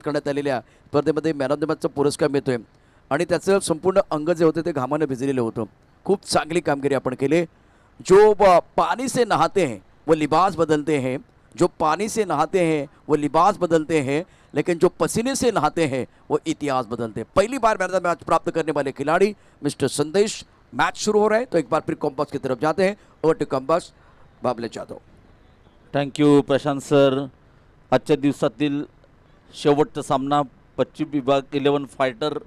करण्यात आलेल्या स्पर्धेमध्ये मॅन ऑफ द मॅचचा पुरस्कार मिळतोय आणि त्याचं संपूर्ण अंग जे होते ते घामानं भिजलेलं होतं. खूप चांगली कामगिरी आपण केली. जो पानी से नहाते हैं वो लिबास बदलते हैं, जो पानी से नहाते हैं वो लिबास बदलते हैं, लेकिन जो पसीने से नहाते हैं वो इतिहास बदलते हैं. पहली बार मैन ऑफ द मैच प्राप्त करने वाले खिलाड़ी मिस्टर संदेश. मैच शुरू हो रहा है तो एक बार फिर कॉम्पास की तरफ जाते हैं. Over to compass, Bable Jadhav. Thank you Prashant sir. आजच्या दिवसातील शेवटचा सामना पश्चिम विभाग 11 फायटर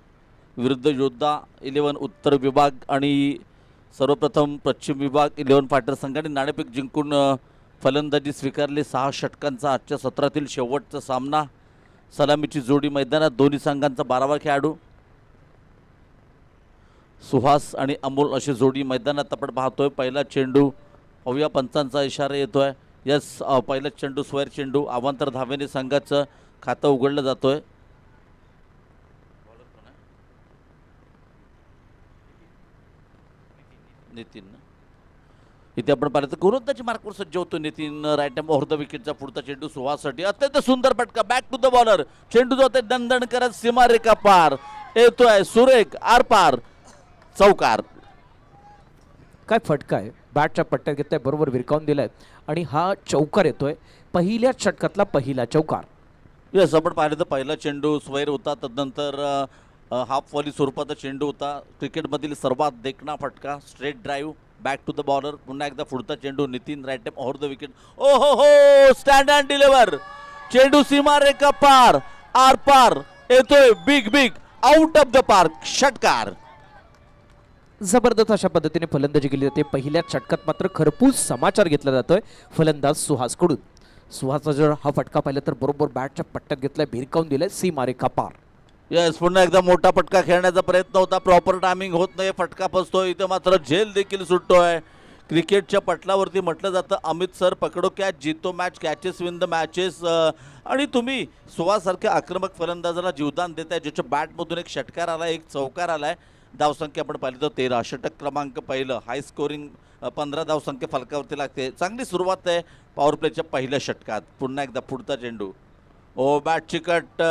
विरुद्ध योद्धा 11 उत्तर विभाग. आणि सर्वप्रथम पश्चिम विभाग 11 फायटर संघाने नाणेफेक जिंकून फलंदाजी स्वीकारली. 6 षटकांचा आजच्या सत्रातील शेवटचा सामना. सलामीची जोडी मैदानात. दोन्ही संघांचा 12वा खेळाडू सुहास आणि अमोल अशी जोडी मैदानात आपण पाहतोय. पहिला चेंडू पाहूया, पंचांचा इशारा येतोय. यस, पहिला चेंडू स्क्वेअर चेंडू. अवांतर धावेने संघाचं खातं उघडलं जातोय. नितीन इथे आपण पाहिलं तर गोलंदाजी मार्कवर सज्ज होतो Nitin. Right hand over the विकेटचा पुढचा चेंडू सुहाससाठी. अत्यंत सुंदर फटका. Back to the bowler. चेंडू जातोय दणदण करत सीमारेखा पार. येतोय सुरेख आरपार चौकार. काय फटका आहे. बॅटच्या पट्ट्यात घेतलाय, बरोबर विरकावून दिलाय आणि हा चौकार येतोय. पहिल्याच षटकातला पहिला चौकार. यस, आपण पाहिलं तर पहिला चेंडू स्क्वेअर होता. तदनंतर हाफ व्हॉली स्वरूपाचा चेंडू होता. क्रिकेटमधील सर्वात देखणा फटका. Straight drive back to the bowler. पुन्हा एकदा पुढचा चेंडू Nitin. Right hand over the wicket. ओ हो हो, स्टँड अँड डिलिव्हर. चेंडू सीमारेखा पार आर पार येतोय. Big big out of the park. षटकार. जबरदस्त अशा पद्धतीने फलंदाजी केली जाते. पहिल्याच षटकात मात्र खरपूस समाचार घेतला जातोय फलंदाज सुहासकडून. सुहासचा जर हा फटका पाहिला तर बरोबर बॅटच्या पट्ट्यात घेतलाय, भिरकावून दिलाय सीमारेखा पार. यस, पुन्हा एकदा मोठा फटका खेळण्याचा प्रयत्न होता. प्रॉपर टायमिंग होत नाही. फटका फसतोय. इथं मात्र झेल देखील सुटतोय. क्रिकेटच्या पटलावरती म्हटलं जातं अमित सर, पकडो कॅच जीतो match, catches win the matches. आणि तुम्ही सुहासारख्या आक्रमक फलंदाजाला जीवदान देताय, ज्याच्या बॅटमधून एक षटकार आलाय, एक चौकार आलाय. धावसंख्या आपण पाहिली तर 13. षटक क्रमांक पहिलं. हाय स्कोरिंग 15 धावसंख्या फलकावरती लागते. चांगली सुरुवात आहे पॉवर प्लेच्या पहिल्या षटकात. पुन्हा एकदा पुढचा चेंडू. ओ बॅट चिकट.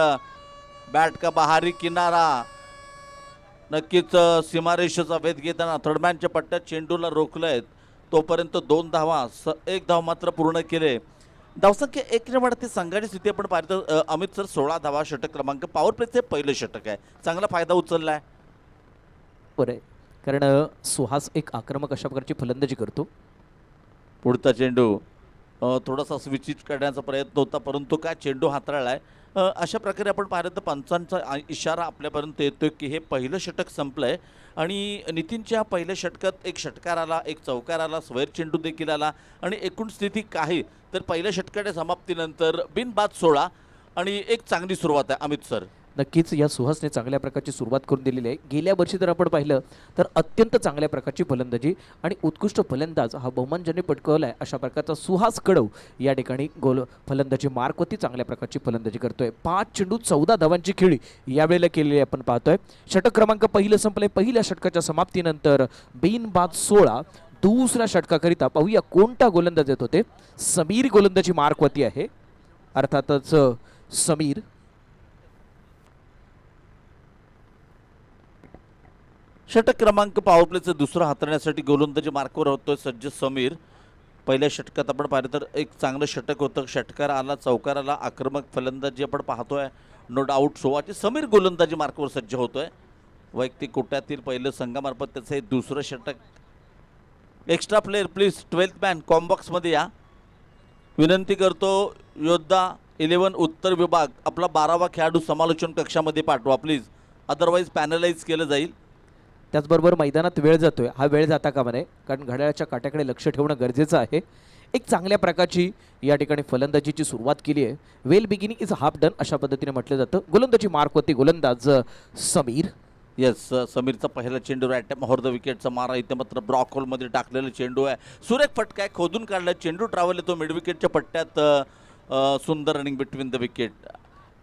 बॅट का बाहेरी किनारा. नक्कीच सीमारेषेचा वेध घेताना थर्डमॅनच्या पट्ट्यात चेंडूला रोखलंय. तोपर्यंत 2 धावा, 1 धाव मात्र पूर्ण केले. धावसंख्या 1 ने वाढते. संघाची स्थिती आपण पाहिलं अमित सर 16 धावा. षटक क्रमांक पॉवर प्लेचे पहिलं षटक आहे. चांगला फायदा उचललाय. बरं आहे, कारण सुहास एक आक्रमक अशा प्रकारची फलंदाजी करतो. पुढचा चेंडू थोडासा स्विचिट करण्याचा प्रयत्न होता, परंतु काय चेंडू हाताळलाय. अशा प्रकारे आपण पाहिलं तर पंचांचा इशारा आपल्यापर्यंत येतोय की हे पहिलं षटक संपलंय. आणि नितीनच्या पहिल्या षटकात एक षटकार आला, एक चौकार आला, स्क्वेअर चेंडू देखील आला. आणि एकूण स्थिती काही तर पहिल्या षटकाच्या समाप्तीनंतर बिनबाद 16 आणि एक चांगली सुरुवात आहे अमित सर. नक्कीच या सुहासने चांगल्या प्रकारची सुरुवात करून दिलेली आहे. गेल्या वर्षी जर आपण पाहिलं तर अत्यंत चांगल्या प्रकारची फलंदाजी आणि उत्कृष्ट फलंदाज हा बहुमान ज्याने पटकवला आहे अशा प्रकारचा सुहास कडव या ठिकाणी फलंदाजी मार्कवरती चांगल्या प्रकारची फलंदाजी करतोय. 5 चेंडू 14 धावांची खेळी यावेळेला केलेली आपण पाहतोय. षटक क्रमांक पहिलं संपलंय. पहिल्या षटकाच्या समाप्तीनंतर बिनबाद 16. दुसऱ्या षटकाकरिता पाहूया कोणता गोलंदाज येत होते. समीर गोलंदाजी मार्कवरती आहे. अर्थातच समीर. षटक क्रमांक पॉवर प्लेचं दुसरं हाताळण्यासाठी गोलंदाजी मार्कवर होतोय सज्ज समीर. पहिल्या षटकात आपण पाहिलं तर एक चांगलं षटक होतं. षटकार आला, चौकार आला. आक्रमक फलंदाजी आपण पाहतोय. नो डाऊट सोवाची समीर गोलंदाजी मार्कवर सज्ज होतोय. वैयक्तिक कोट्यातील पहिलं संघामार्फत त्याचं हे दुसरं षटक. Extra player please 12th man कॉम्बॉक्समध्ये या. विनंती करतो योद्धा 11 उत्तर विभाग आपला 12वा खेळाडू समालोचन कक्षामध्ये पाठवा प्लीज, अदरवाईज पॅनलाइज केलं जाईल. त्याचबरोबर मैदानात वेळ जातोय, हा वेळ जाता कामा नये, कारण घड्याळाच्या काट्याकडे लक्ष ठेवणं गरजेचं आहे. एक चांगल्या प्रकारची या ठिकाणी फलंदाजीची सुरुवात केली आहे. वेल बिगिनिंग इज हाफ डन अशा पद्धतीने म्हटलं जातं. गोलंदाजी मार्कवरती गोलंदाज समीर. येस, समीरचा पहिला चेंडू राईट ओव्हर द विकेटचा मारा. इथे मात्र ब्लॉक होलमध्ये टाकलेला चेंडू आहे. सुरेख फटका आहे, खोदून काढला चेंडू. ट्रॅव्हल येतो मिड विकेटच्या पट्ट्यात. सुंदर रनिंग बिटवीन द विकेट.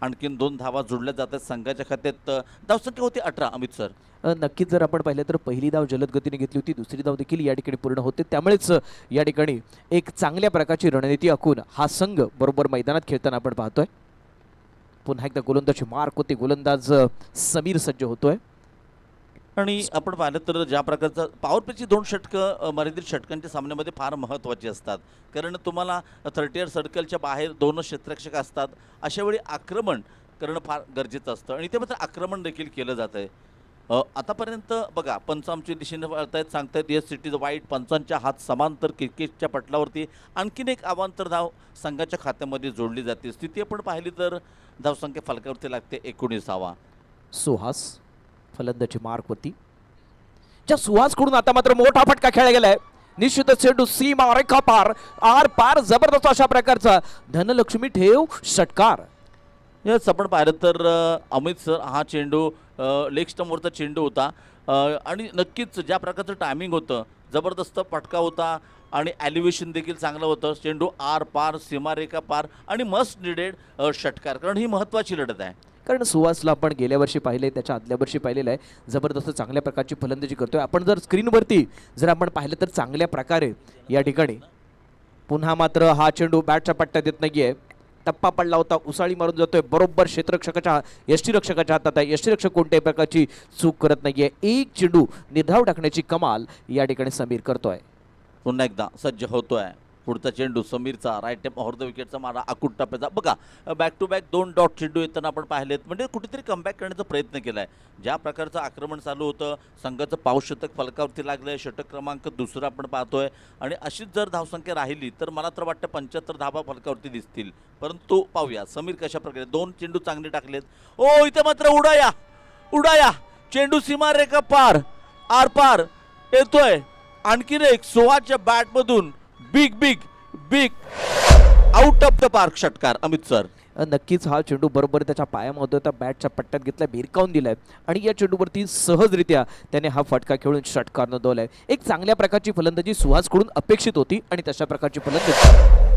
आणखीन 2 धावा जोडल्या जातात संघाच्या खात्यात. धावसंख्या होती 18 अमित सर. नक्कीच जर आपण पाहिलं तर पहिली धाव जलद गतीने घेतली होती, दुसरी धाव देखील या ठिकाणी पूर्ण होते. त्यामुळेच या ठिकाणी एक चांगल्या प्रकारची रणनीती आखून हा संघ बरोबर मैदानात खेळताना आपण पाहतोय. पुन्हा एकदा गोलंदाजी मार्क होते. गोलंदाज समीर सज्ज होतोय. आणि आपण पाहिलं तर ज्या प्रकारचं पॉवर प्लेची 2 षटकं मर्यादित षटकांच्या सामन्यामध्ये फार महत्त्वाची असतात. कारण तुम्हाला 30 सर्कलच्या बाहेर 2 क्षेत्ररक्षक असतात. अशा वेळी आक्रमण करणं फार गरजेचं असतं आणि ते मात्र आक्रमण देखील केलं जात आहे. आतापर्यंत बघा पंच आमच्या दिशेने वळतायत, सांगतायत येस इट इज वाईट. पंचांच्या हात समांतर क्रिकेटच्या पटलावरती आणखीन एक अवांतर धाव संघाच्या खात्यामध्ये जोडली जाते. स्थिती आपण पाहिली तर धावसंख्या फलकावरती लागते 19वा. सुहास फलंदाजी मार्कवरती. ज्या सुहासकडून आता मात्र मोठा फटका खेळला गेलाय. निश्चितच चेंडू सीमा रेखा पार आर पार जबरदस्त अशा प्रकारचा धनलक्ष्मी ठेव षटकार. यस आपण पाहिलं तर अमित सर हा चेंडू लेग स्टंपवरचा चेंडू होता आणि नक्कीच ज्या प्रकारचं टायमिंग होतं जबरदस्त फटका होता आणि ॲलिव्हेशन देखील चांगलं होतं. चेंडू आर पार सीमारेखा पार आणि मस्ट निडेड षटकार, कारण ही महत्त्वाची लढत आहे. कारण सुहासला आपण गेल्या वर्षी पाहिले, त्याच्या आदल्या वर्षी पाहिलेलं आहे. जबरदस्त चांगल्या प्रकारची फलंदाजी करतोय. आपण जर स्क्रीनवरती जर आपण पाहिलं तर चांगल्या प्रकारे या ठिकाणी पुन्हा मात्र हा चेंडू बॅटच्या पट्ट्यात येत नाहीये. टप्पा पडला होता, उसाळी मारून जातोय, बरोबर क्षेत्ररक्षकाच्या यष्टीरक्षकाच्या हातात आहे. यष्टीरक्षक कोणत्याही प्रकारची चूक करत नाहीये. एक चेंडू निर्धाव टाकण्याची कमाल या ठिकाणी समीर करतोय. पुन्हा एकदा सज्ज होतोय. पुढचा चेंडू समीरचा राईट टेप ऑर द विकेटचा मारा आकुट टप्प्याचा. बघा बॅक टू बॅक 2 डॉट चेंडू येताना आपण पाहिलेत, म्हणजे कुठेतरी कमबॅक करण्याचा प्रयत्न केला आहे. ज्या प्रकारचं आक्रमण चालू होतं, संघाचं पावशतक फलकावरती लागलं आहे. षटक क्रमांक 2 आपण पाहतोय आणि अशीच जर धावसंख्या राहिली तर मला तर वाटतं 75 धावा फलकावरती दिसतील. परंतु पाहूया समीर कशा प्रकारे 2 चेंडू चांगले टाकलेत. ओ इथे मात्र उडाया चेंडू सीमारेखा पार आर पार येतोय. आणखीन एक सोहाच्या बॅटमधून big big big out of the park षटकार अमित सर. नक्कीच हा चेंडू बरोबर त्याच्या पायामध्ये त्या बॅटच्या पट्ट्यात घेतला, भिरकावून दिलाय आणि या चेंडूवरती सहजरित्या त्याने हा फटका खेळून षटकार नोंदवलाय. एक चांगल्या प्रकारची फलंदाजी सुहासकडून अपेक्षित होती आणि तशा प्रकारची फलंदाजी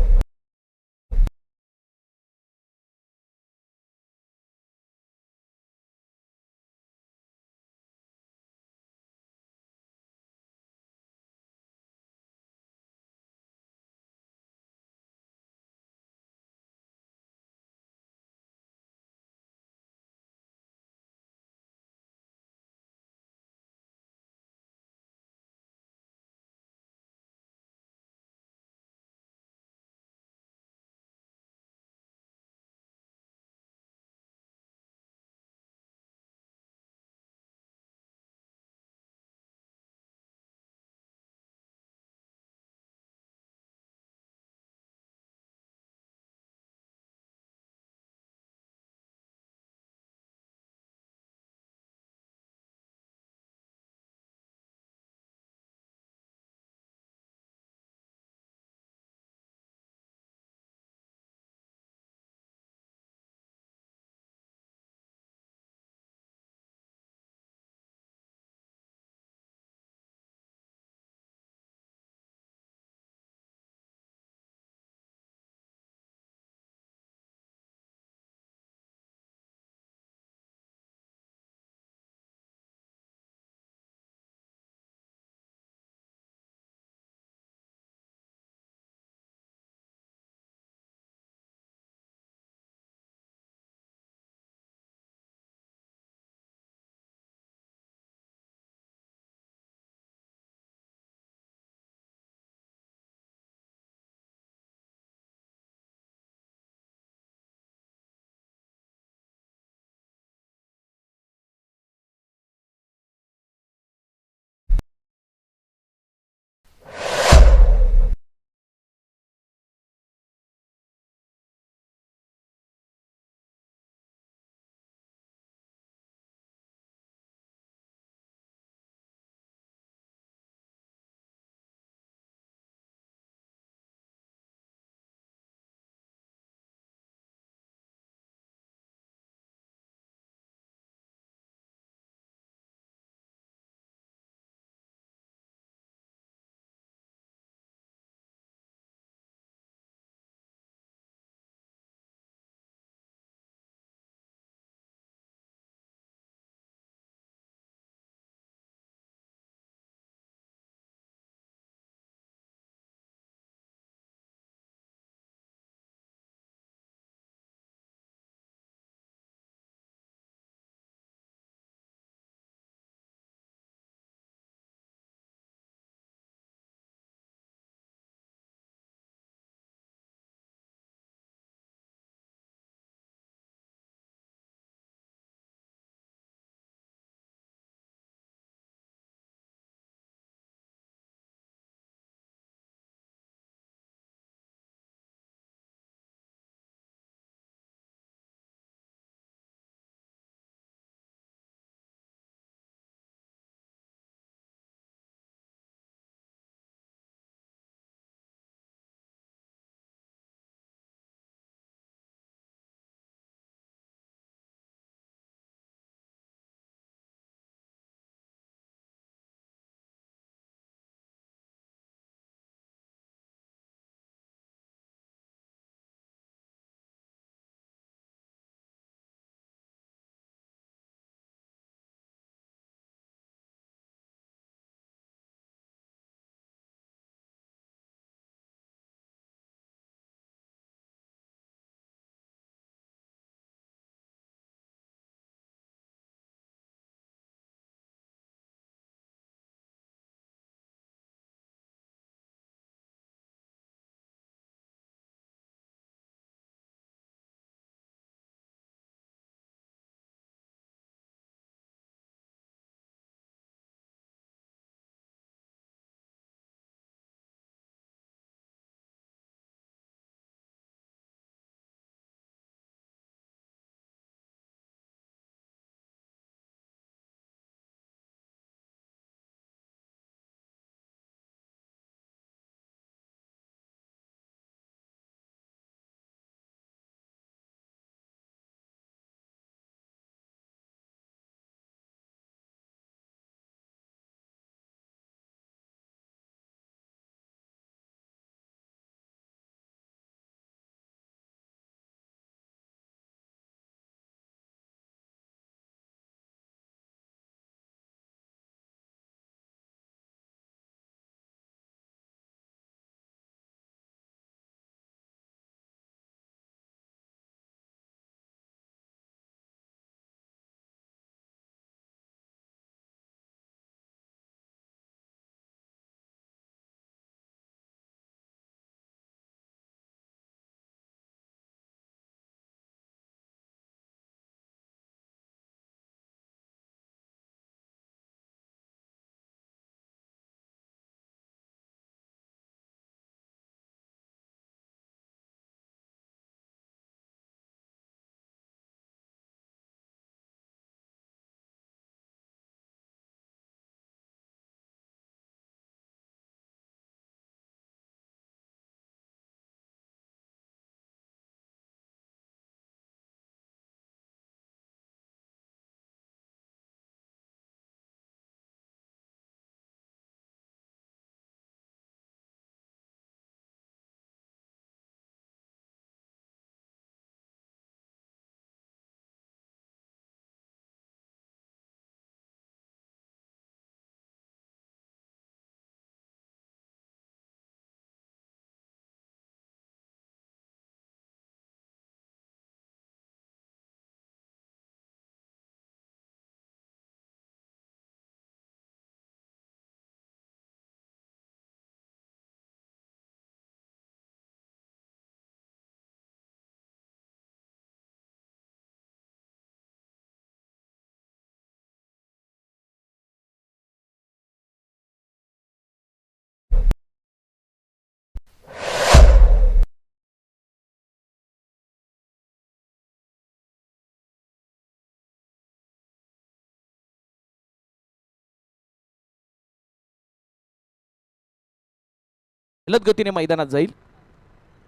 जलद गतीने मैदानात जाईल.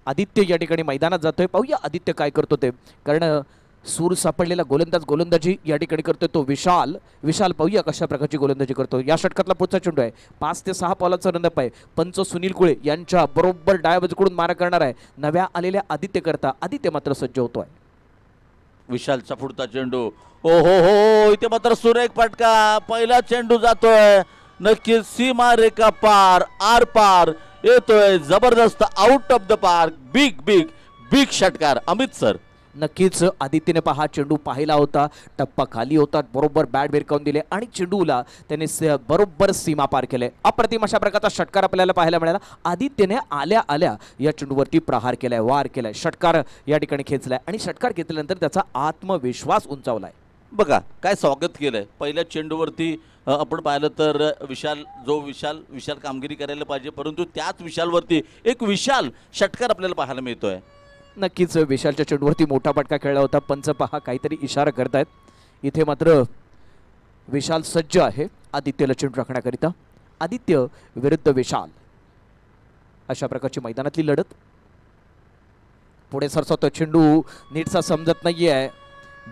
आदित्य या ठिकाणी मैदानात जातोय. पाहूया आदित्य काय करतो ते, कारण सूर सापडलेला गोलंदाजी या ठिकाणी करतोय तो विशाल पाहूया कशा प्रकारची गोलंदाजी करतो. या षटकातला पुढचा चेंडू आहे. 5 ते 6 बॉलाचा रनअप आहे. पंच सुनील कुळे यांच्या बरोबर डाव्या बाजूकडून मारा करणार आहे नव्या आलेल्या आदित्य करता. आदित्य मात्र सज्ज होतोय. विशालचा पुढचा चेंडू. ओ हो, इथे मात्र सुरेख फटका. पहिला चेंडू जातोय नक्कीच सीमा रेखा पार, आर पार येतोय. जबरदस्त out of the park. Big षटकार अमित सर. नक्कीच आदित्यने पहा चेंडू पाहिला होता, टप्पा खाली होता, बरोबर बॅट भिरकावून दिले आणि चेंडूला त्याने बरोबर सीमा पार केले. अप्रतिम अशा प्रकारचा षटकार आपल्याला पाहायला मिळाला. आदित्यने आल्या या चेंडूवरती प्रहार केलाय, वार केलाय, षटकार या ठिकाणी खेचलाय आणि षटकार घेतल्यानंतर त्याचा आत्मविश्वास उंचावलाय. बघा काय स्वागत केलंय. पहिल्या चेंडूवरती आपण पाहिलं तर विशाल कामगिरी करायला पाहिजे, परंतु त्याच विशालवरती एक विशाल षटकार आपल्याला पाहायला मिळतोय. नक्कीच विशालच्या चेंडूवरती मोठा फटका खेळला होता. पंच पहा काहीतरी इशारा करतायत. इथे मात्र विशाल सज्ज आहे आदित्यला चेंडू राखण्याकरिता. आदित्य विरुद्ध विशाल अशा प्रकारची मैदानातली लढत. पुढे सरसावतो चेंडू, नीटसा समजत नाहीये.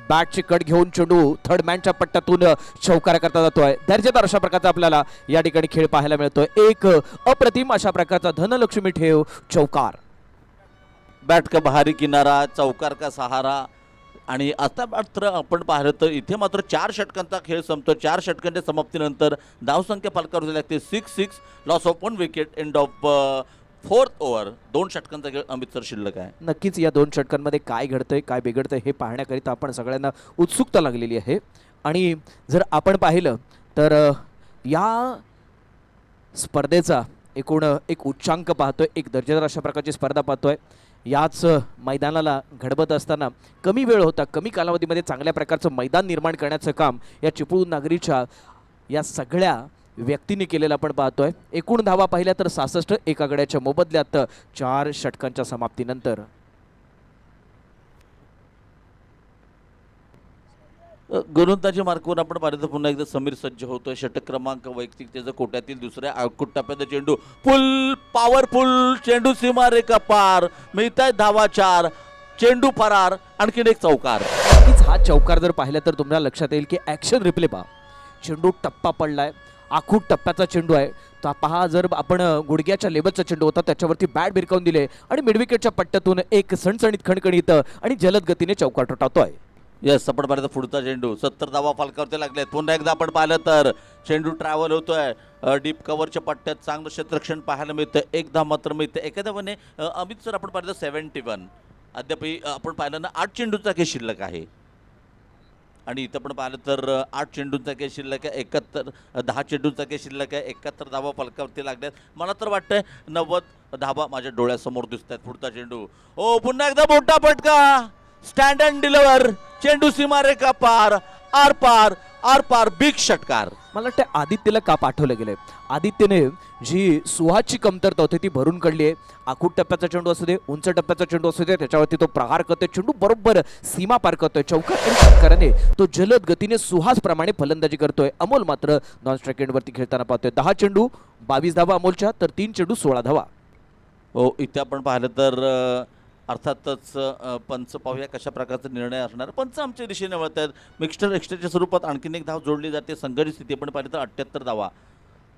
बॅटची कट घेऊन चेंडू थर्ड मॅनच्या पट्ट्यातून चौकार करता जातोय. दर्जेदार अशा प्रकारचा आपल्याला या ठिकाणी खेळ पाहायला मिळतोय. एक अप्रतिम अशा प्रकारचा धनलक्ष्मी ठेव चौकार. बॅट का बाहरी किनारा, चौकार का सहारा. आणि आता मात्र आपण पाहिलं तर इथे मात्र 4 षटकांचा खेळ संपतो. 4 षटकांच्या समाप्तीनंतर धावसंख्या फलकावर लागते 6-6, loss of 1 wicket, end of 4th over. 2 षटकांचा खेळ अमित सर शिल्लक आहे. नक्कीच या 2 षटकांमध्ये काय घडतंय काय बिघडतंय हे पाहण्याकरिता आपण सगळ्यांना उत्सुकता लागलेली आहे. आणि जर आपण पाहिलं तर या स्पर्धेचा एकूण एक उच्चांक पाहतोय, एक दर्जेदार अशा प्रकारची स्पर्धा पाहतोय. याच मैदानाला घडवत असताना कमी वेळ होता, कमी कालावधीमध्ये चांगल्या प्रकारचं मैदान निर्माण करण्याचं काम या चिपळूण नागरीच्या या सगळ्या व्यक्तींनी केलेलं आपण पाहतोय. एकूण धावा पाहिल्या तर 66 एका गड्याच्या मोबदल्यात 4 षटकांच्या समाप्तीनंतर. गोलंदाजी मार्कवर आपण पाहिलं तर पुन्हा एकदा समीर सज्ज होतोय. षटक क्रमांक वैयक्तिक त्याचं कोट्यातील दुसऱ्या आउटपुट टप्प्यात चेंडू फुल पॉवरफुल चेंडू सीमा रेखा पार. मिळताय धावा 4, चेंडू फरार, आणखीन एक चौकार. नक्कीच हा चौकार जर पाहिला तर तुम्हाला लक्षात येईल की ॲक्शन रिप्ले पहा. चेंडू टप्पा पडलाय, आखूट टप्प्याचा चेंडू आहे. तर पहा जर आपण गुडघ्याच्या लेबलचा चेंडू होता त्याच्यावरती बॅट भिरकावून दिले आणि मिडविकेटच्या पट्ट्यातून एक सणसणीत खणखणीत आणि जलद गतीने चौकार ठोठावतोय. यस, आपण पाहिलं तर पुढचा चेंडू 70 धावा फलकावरती लागलेत. पुन्हा एकदा आपण पाहिलं तर चेंडू ट्रॅव्हल होतोय डीप कव्हरच्या पट्ट्यात. चांगलं क्षेत्ररक्षण पाहायला मिळतं. एक धाव मात्र मिळतं. एका धावाने अमित सर आपण पाहिलं 71. अद्यापही आपण पाहिलं ना 8 चेंडूचा खेळ शिल्लक आहे. आणि इथं पण पाहिलं तर 8 चेंडूंचा खेळ शिल्लक आहे. 10 चेंडूंचा खेळ शिल्लक आहे. 71 धावा फलकावरती लागल्यात. मला तर वाटतंय 90 धावा माझ्या डोळ्यासमोर दिसत आहेत. पुढचा चेंडू, ओ पुन्हा एकदा मोठा फटका. स्टँड अँड डिलिव्हर, चेंडू सीमा रेखा पार, आर पार, बिग षटकार. मला वाटतं आदित्यला का पाठवलं गेलंय. आदित्यने जी सुहाची कमतरता होती ती भरून काढली आहे. आखूट टप्प्याचा चेंडू असू दे, उंच टप्प्याचा चेंडू असू दे, त्याच्यावरती तो प्रहार करतोय. चेंडू बरोबर सीमा पार करतोय. चौकार आणि षटकाराने तो जलद गतीने सुहास प्रमाणे फलंदाजी करतोय. अमोल मात्र नॉन स्ट्राईक एंडवरती खेळताना पाहतोय. 10 चेंडू 22 धावा अमोलच्या, तर 3 चेंडू 16 धावा. हो, इथे आपण पाहिलं तर अर्थातच पंच पाहूया कशा प्रकारचा निर्णय असणार. पंच आमच्या दिशेने वळत आहेत. मिक्स्टर एक्स्ट्राच्या स्वरूपात आणखीन एक धाव जोडली जाते. संघर्षित स्थिती आपण पाहिलं तर 78 धावा.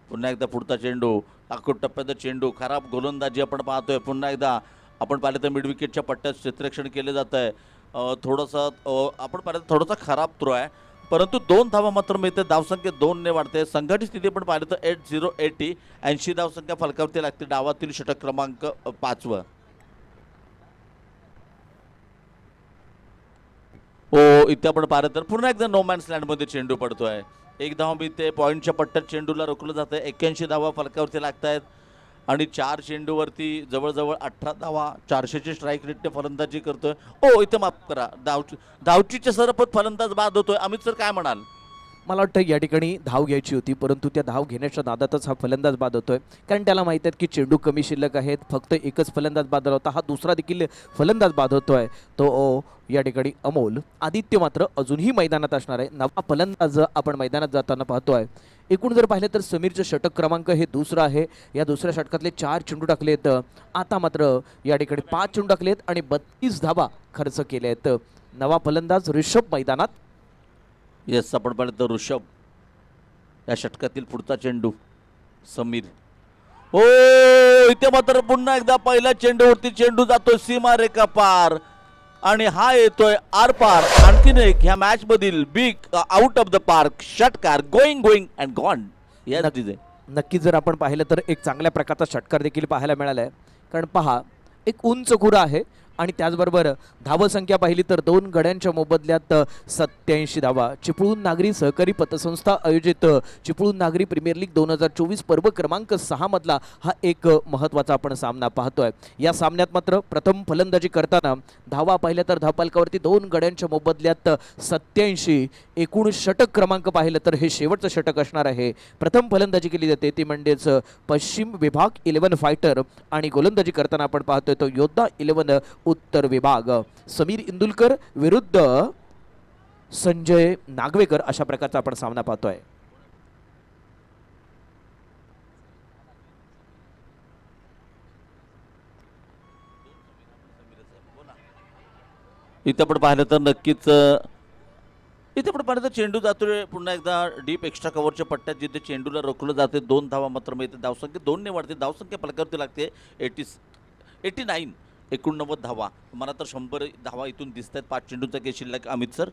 पुन्हा एकदा पुढचा चेंडू, आखूट टप्प्याचा चेंडू, खराब गोलंदाजी आपण पाहतोय. पुन्हा एकदा आपण पाहिलं तर मिड विकेटच्या पट्ट्यात क्षेत्ररक्षण केलं जात आहे. थोडंसं आपण पाहिलं थोडासा खराब थ्रो आहे, परंतु 2 धावा मात्र मिळते. धावसंख्या 2ने वाढते. संघटित स्थिती आपण पाहिलं तर 80 80 धावसंख्या फलकावरती लागते. डावातील षटक क्रमांक 5. हो, इथे आपण पाहिलं तर पुन्हा एकदा नो मॅन्स लँडमध्ये चेंडू पडतोय. 1 धाव मिळते. पॉईंटच्या पट्ट्यात चेंडूला रोखलं जातं. 81 धावा फलकावरती लागत आहेत. आणि 4 चेंडूवरती जवळजवळ 18 धावा. 400ची स्ट्राईक रेटने फलंदाजी करतोय. ओ, इथे माफ करा, धावचीच्या सरपत फलंदाज बाद होतोय. अमित सर काय म्हणाल. मला वाटतं या ठिकाणी धाव घ्यायची होती, परंतु त्या धाव घेण्याच्या नादातच हा फलंदाज बाद होतोय, कारण त्याला माहीत आहे की चेंडू कमी शिल्लक आहेत, फक्त एकच फलंदाज बाद झाला होता, हा दुसरा देखील फलंदाज बाद होतोय तो या ठिकाणी अमोल. आदित्य मात्र अजूनही मैदानात असणार आहे. नवा फलंदाज आपण मैदानात जाताना पाहतोय. एकूण जर पाहिलं तर समीरचं षटक क्रमांक हे दुसरं आहे. या दुसऱ्या षटकातले 4 चेंडू टाकलेत, आता मात्र या ठिकाणी 5 चेंडू टाकलेत आणि 32 धावा खर्च केल्या आहेत. नवा फलंदाज ऋषभ मैदानात. येस, आपण पाहिलं तर ऋषभ या षटकातील पुढचा चेंडू समीर. ओ, इथे मात्र पुन्हा एकदा पहिल्या चेंडूवरती चेंडू जातोय सीमा रेखा पार आणि हा येतोय आर पार. आणखीन एक ह्या मॅच मधील big out of the park षटकार गोइंग अँड गॉन. नक्की जर आपण पाहिलं तर एक चांगल्या प्रकारचा षटकार देखील पाहायला मिळाला आहे, कारण पहा एक उंच खुरा आहे आणि त्याचबरोबर धावसंख्या पाहिली तर 2 गड्यांच्या मोबदल्यात 87 धावा. चिपळूण नागरी सहकारी पतसंस्था आयोजित चिपळूण नागरी प्रीमियर लीग 2024 पर्व क्रमांक 6 मधला हा एक महत्त्वाचा आपण सामना पाहतोय. या सामन्यात मात्र प्रथम फलंदाजी करताना धावा पाहिल्या तर धावपालकावरती 2 गड्यांच्या मोबदल्यात 87. एकूण षटक क्रमांक पाहिलं तर हे शेवटचं षटक असणार आहे. प्रथम फलंदाजी केली जाते ती म्हणजेच पश्चिम विभाग 11 फायटर आणि गोलंदाजी करताना आपण पाहतोय तो योद्धा 11 उत्तर विभाग. समीर इंदुलकर विरुद्ध संजय नागवेकर अशा प्रकारचा आपण सामना पाहतोय. इथे आपण पाहिलं तर नक्कीच इथे आपण पाहिलं तर चेंडू जातोय पुन्हा एकदा डीप एक्स्ट्रा कव्हरच्या पट्ट्यात, जिथे चेंडूला रोखलं जाते. 2 धावा मात्र मिळते. धावसंख्या 2 ने वाढते. धावसंख्या पलकावरती लागते 89 89 धावा. मला तर 100 धावा इथून दिसत आहेत. 5 चेंडूचा के शिल्लक. अमित सर,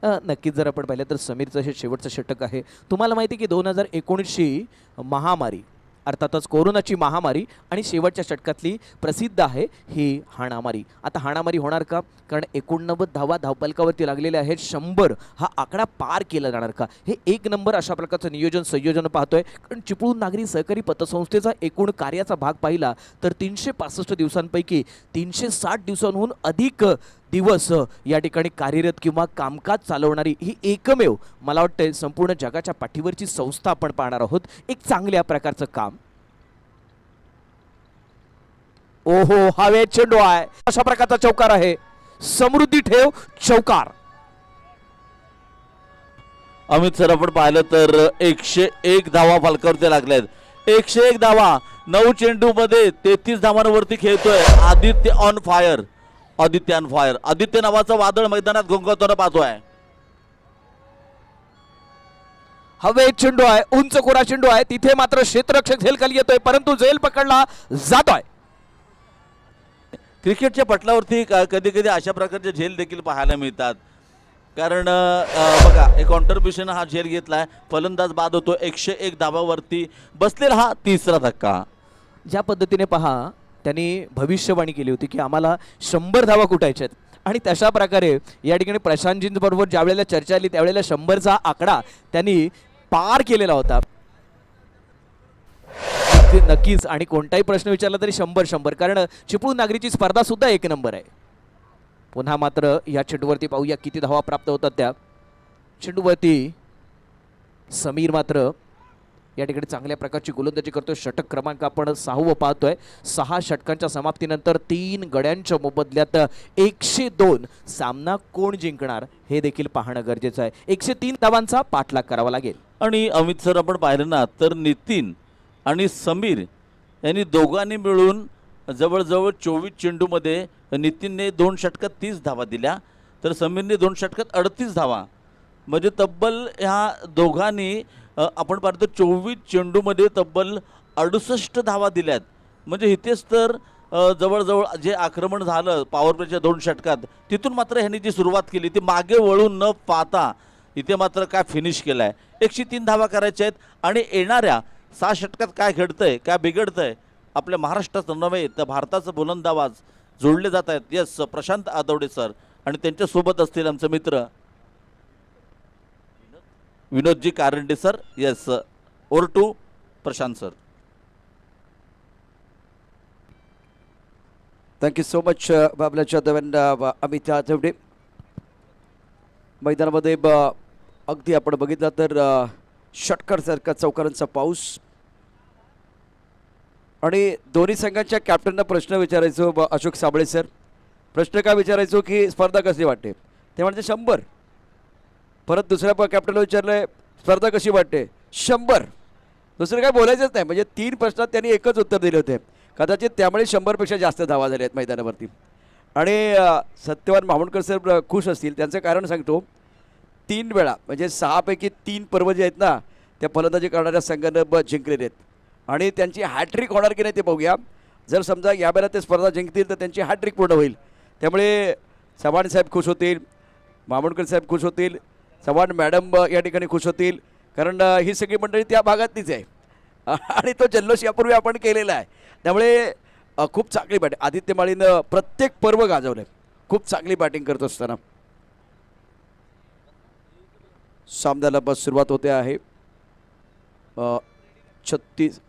नक्कीच जर आपण पाहिलं तर समीरचं हे शेवटचं षटक आहे. तुम्हाला माहिती आहे की 2019 महामारी अर्थातच कोरोनाची महामारी आणि शेवटच्या षटकातली प्रसिद्ध आहे ही हाणामारी. आता हाणामारी होणार का? कारण 89 धावा धावपलकावरती लागलेल्या आहेत. 100 हा आकडा पार केला जाणार का? हे एक नंबर अशा प्रकारचं नियोजन संयोजन पाहतोय. कारण चिपळूण नागरी सहकारी पतसंस्थेचा एकूण कार्याचा भाग पाहिला तर 365 दिवसांपैकी 360 दिवसांहून अधिक दिवस या ठिकाणी कार्यरत किंवा कामकाज चालवणारी ही एकमेव मला वाटतं संपूर्ण जगाच्या पाठीवरची संस्था आपण पाहणार आहोत. एक चांगल्या प्रकारचं काम. ओहो, हवे चेंडू आहे. अशा प्रकारचा चौकार आहे. समृद्धी ठेव चौकार. अमित सर, आपण पाहिलं तर 101 धावा फलकावरती लागल्यात. 101 धावा 9 चेंडू मध्ये 33 धावांवरती खेळतोय आदित्य ऑन फायर. आदित्य नावाचं वादळ मैदानात घोंघवताना पाहतोय. हवे चेंडू आहे. उंच कोरा चेंडू आहे. तिथे मात्र क्षेत्ररक्षक झेल खाली येतोय, परंतु झेल पकडला जातोय. क्रिकेटच्या पटलावरती कधी कधी अशा प्रकारचे झेल देखील पाहायला मिळतात. कारण बघा, एक कॉन्ट्रीब्युशन हा झेल घेतलाय. फलंदाज बाद होतो. 101 धावावरती बसलेला हा तिसरा धक्का. ज्या पद्धतीने पहा त्यांनी भविष्यवाणी केली होती की आम्हाला 100 धावा कुटायच्यात आणि तशा प्रकारे या ठिकाणी प्रशांतजींबरोबर ज्या वेळेला चर्चा आली त्यावेळेला 100चा आकडा त्यांनी पार केलेला होता. नक्कीच, आणि कोणताही प्रश्न विचारला तरी 100 कारण चिपळूण नागरीची स्पर्धा सुद्धा एक नंबर आहे. पुन्हा मात्र या चेंडूवरती पाहूया किती धावा प्राप्त होतात. त्या चेंडूवरती समीर मात्र या ठिकाणी चांगल्या प्रकारची गोलंदाजी करतोय. षटक क्रमांक आपण 6वं पाहतोय. 6 षटकांच्या समाप्तीनंतर 3 गड्यांच्या मोबदल्यात 102. सामना कोण जिंकणार हे देखील पाहणं गरजेचं आहे. 103 धावांचा पाठलाग करावा लागेल. आणि अमित सर, आपण पाहिलं ना तर नितीन आणि समीर यांनी दोघांनी मिळून जवळजवळ 24 चेंडूमध्ये नितीनने 2 षटकात 30 धावा दिल्या तर समीरने 2 षटकात 38 धावा. म्हणजे तब्बल ह्या दोघांनी आपण पाहतो 24 चेंडूमध्ये तब्बल 68 धावा दिल्यात. म्हणजे इथेच तर जवळजवळ जे आक्रमण झालं पॉवर प्लेच्या 2 षटकात तिथून मात्र ह्यांनी जी सुरुवात केली ती मागे वळून न पाहता इथे मात्र काय फिनिश केलं आहे. 103 धावा करायच्या आहेत. आणि येणाऱ्या 6 षटकात काय घडतंय, काय बिघडतंय, आपल्या महाराष्ट्राचं नव्हे तर भारताचं बुलंदाबाज जोडले जात आहेत. यस, प्रशांत आदवडे सर आणि त्यांच्यासोबत असतील आमचे मित्र Vinodji Karande sir. Yes, over to Prashant sir. Thank you so much Babla Jadhav and Amit आठवडे. मैदानामध्ये अगदी आपण बघितलं तर षटकारसारखा चौकारांचा पाऊस. आणि दोन्ही संघांच्या कॅप्टनना प्रश्न विचारायचो अशोक साबळे सर. प्रश्न काय विचारायचो की स्पर्धा कशी वाटते, ते म्हणजे 100. परत दुसऱ्या कॅप्टनला विचारलंय स्पर्धा कशी वाटते, 100. दुसरं काय बोलायचंच नाही. म्हणजे 3 प्रश्नात त्यांनी एकच उत्तर दिले होते. कदाचित त्यामुळे 100पेक्षा जास्त धावा झाल्या आहेत मैदानावरती. आणि सत्यवान मामुणकर सर खुश असतील. त्यांचं कारण सांगतो, 3 वेळा म्हणजे 6 पैकी 3 पर्व जे आहेत ना, त्या फलंदाजी करणाऱ्या संघानं जिंकलेले आहेत. आणि त्यांची हॅट्रिक होणार की नाही ते बघूया. जर समजा यावेळेला ते स्पर्धा जिंकतील तर त्यांची हॅट्रिक पूर्ण होईल. त्यामुळे चव्हाण साहेब खुश होतील, मामुणकर साहेब खुश होतील, चव्हाण मॅडम या ठिकाणी खुश होतील. कारण ही सगळी मंडळी त्या भागातलीच आहे आणि तो जल्लोष यापूर्वी आपण केलेला आहे. त्यामुळे खूप चांगली बॅटिंग आदित्य माळीनं प्रत्येक पर्व गाजवलं आहे. खूप चांगली बॅटिंग करत असताना सामन्याला बस सुरुवात होते आहे. 36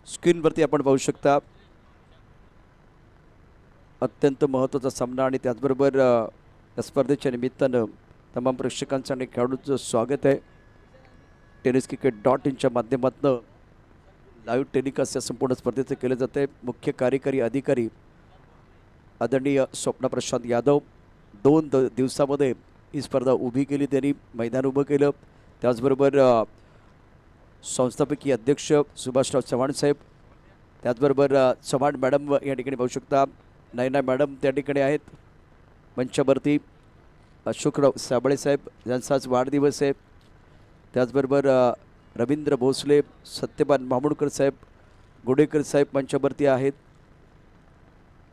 स्क्रीनवरती आपण पाहू शकता अत्यंत महत्त्वाचा सामना. आणि त्याचबरोबर या स्पर्धेच्या निमित्तानं तमाम प्रेक्षकांचं आणि खेळाडूंचं स्वागत आहे. tenniscricket.in माध्यमातून लाईव्ह टेलिकास्ट या संपूर्ण स्पर्धेचं केलं जातं आहे. मुख्य कार्यकारी अधिकारी आदरणीय स्वप्ना प्रशांत यादव 2 दिवसामध्ये ही स्पर्धा उभी केली, त्यांनी मैदान उभं केलं. त्याचबरोबर संस्थापकीय अध्यक्ष सुभाषराव चव्हाण साहेब, त्याचबरोबर चव्हाण मॅडम या ठिकाणी पाहू शकता. नयना मॅडम त्या ठिकाणी आहेत मंचावरती. अशोकराव साबळे साहेब यांचा आज वाढदिवस आहे. त्याचबरोबर रवींद्र भोसले, सत्यपान मामुणकर साहेब, गोडेकर साहेब मंचावरती आहेत.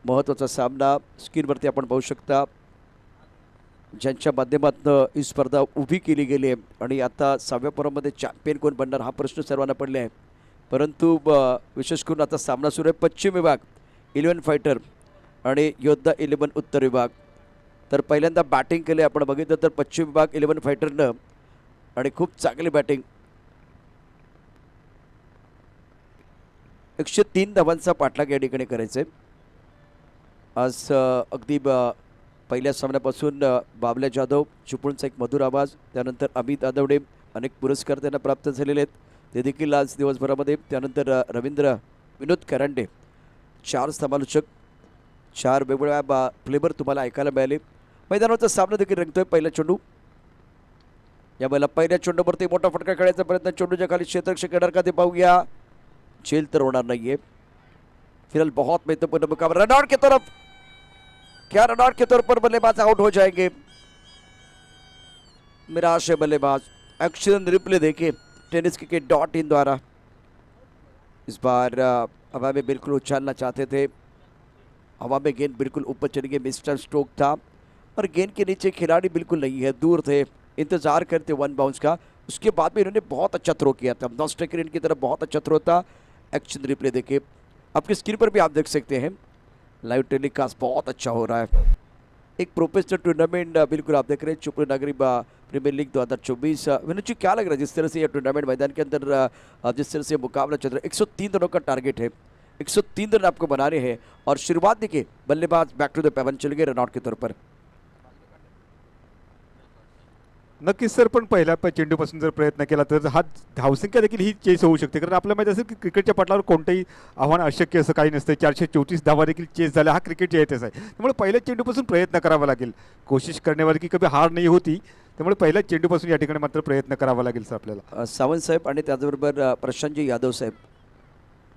महत्त्वाचा सामना स्क्रीनवरती आपण पाहू शकता, ज्यांच्या माध्यमातून ही स्पर्धा उभी केली गेली आहे. आणि आता 6व्या पर्वामध्ये चॅम्पियन कोण बनणार हा प्रश्न सर्वांना पडला आहे. परंतु विशेष करून आता सामना सुरू आहे पश्चिम विभाग 11 फायटर आणि योद्धा 11 उत्तर विभाग. तर पहिल्यांदा बॅटिंग केले आपण बघितलं तर पश्चिम विभाग 11 फायटरनं, आणि खूप चांगली बॅटिंग. 103 धावांचा पाठलाग या ठिकाणी करायचं आहे. आज अगदी पहिल्या सामन्यापासून बाबल्या जाधव, चिपळूणचा एक मधुर आवाज, त्यानंतर अमित आदवडे, अनेक पुरस्कार त्यांना प्राप्त झालेले आहेत, ते देखील आज दिवसभरामध्ये. त्यानंतर रवींद्र विनोद करांडे, 4 समालोचक, 4 वेगवेगळ्या फ्लेवर तुम्हाला ऐकायला मिळाले. मैदानाचा सामना देखील रंगतोय. पहिला चेंडू, यावेळेला पहिल्या चेंडूवरती मोठा फटका खेळायचा प्रयत्न, चेंडूच्या खाली क्षेत्ररक्षक येणार का ते पाहूया. झेल तर होणार नाहीये. फिलहाल बहुत महत्वपूर्ण मुकाबला, रनआउट की तरफ, क्या रनआउट के तौर पर बल्लेबाज आउट हो जाएंगे. निराश है बल्लेबाज. एक्शन रिप्ले देखिए tenniscricket.in द्वारा. इस बार हवा में बिल्कुल उछालना चाहते थे, हवा में गेंद बिल्कुल ऊपर चली गई, मिस्टर स्ट्रोक था और गेंद के नीचे खिलाड़ी बिल्कुल नहीं है, दूर थे, इंतजार करते 1 बाउंस का. उसके बाद में इन्होंने बहुत अच्छा थ्रो किया था, नॉन स्ट्राइकर इनकी तरफ बहुत अच्छा थ्रो था. एक्शन रिप्ले देखिए, आपकी स्क्रीन पर भी आप देख सकते हैं. लाइव टेलीकास्ट बहुत अच्छा हो रहा है. एक प्रोफेशनल टूर्नामेंट बिल्कुल आप देख रहे हैं, चिपळूण नगरी प्रीमियर लीग 2024. विनोद जी, क्या लग रहा है जिस तरह से ये टूर्नामेंट मैदान के अंदर जिस तरह से मुकाबला चल रहा है. 103 रनों का टारगेट है, 103 रन आपको बनाने हैं. और शुरुआत देखिए, बल्लेबाज बैक टू द पेवन चले गए रनआउट के तौर पर. नक्कीच सर, पण पहिल्या चेंडूपासून जर प्रयत्न केला तर हा धावसंख्या देखील ही चेस होऊ शकते. कारण आपल्याला माहिती असेल की क्रिकेटच्या पटलावर कोणतंही आव्हान अशक्य असं काही नसतं. 434 धावा देखील चेस झाल्या, हा क्रिकेटच्या इतिहास आहे. त्यामुळे पहिल्या चेंडूपासून प्रयत्न करावा लागेल. कोशिश करण्यावर की कधी हार नाही होती, त्यामुळे पहिल्या चेंडूपासून या ठिकाणी मात्र प्रयत्न करावा लागेल सर आपल्याला. सावंत साहेब आणि त्याचबरोबर प्रशांतजी यादव साहेब,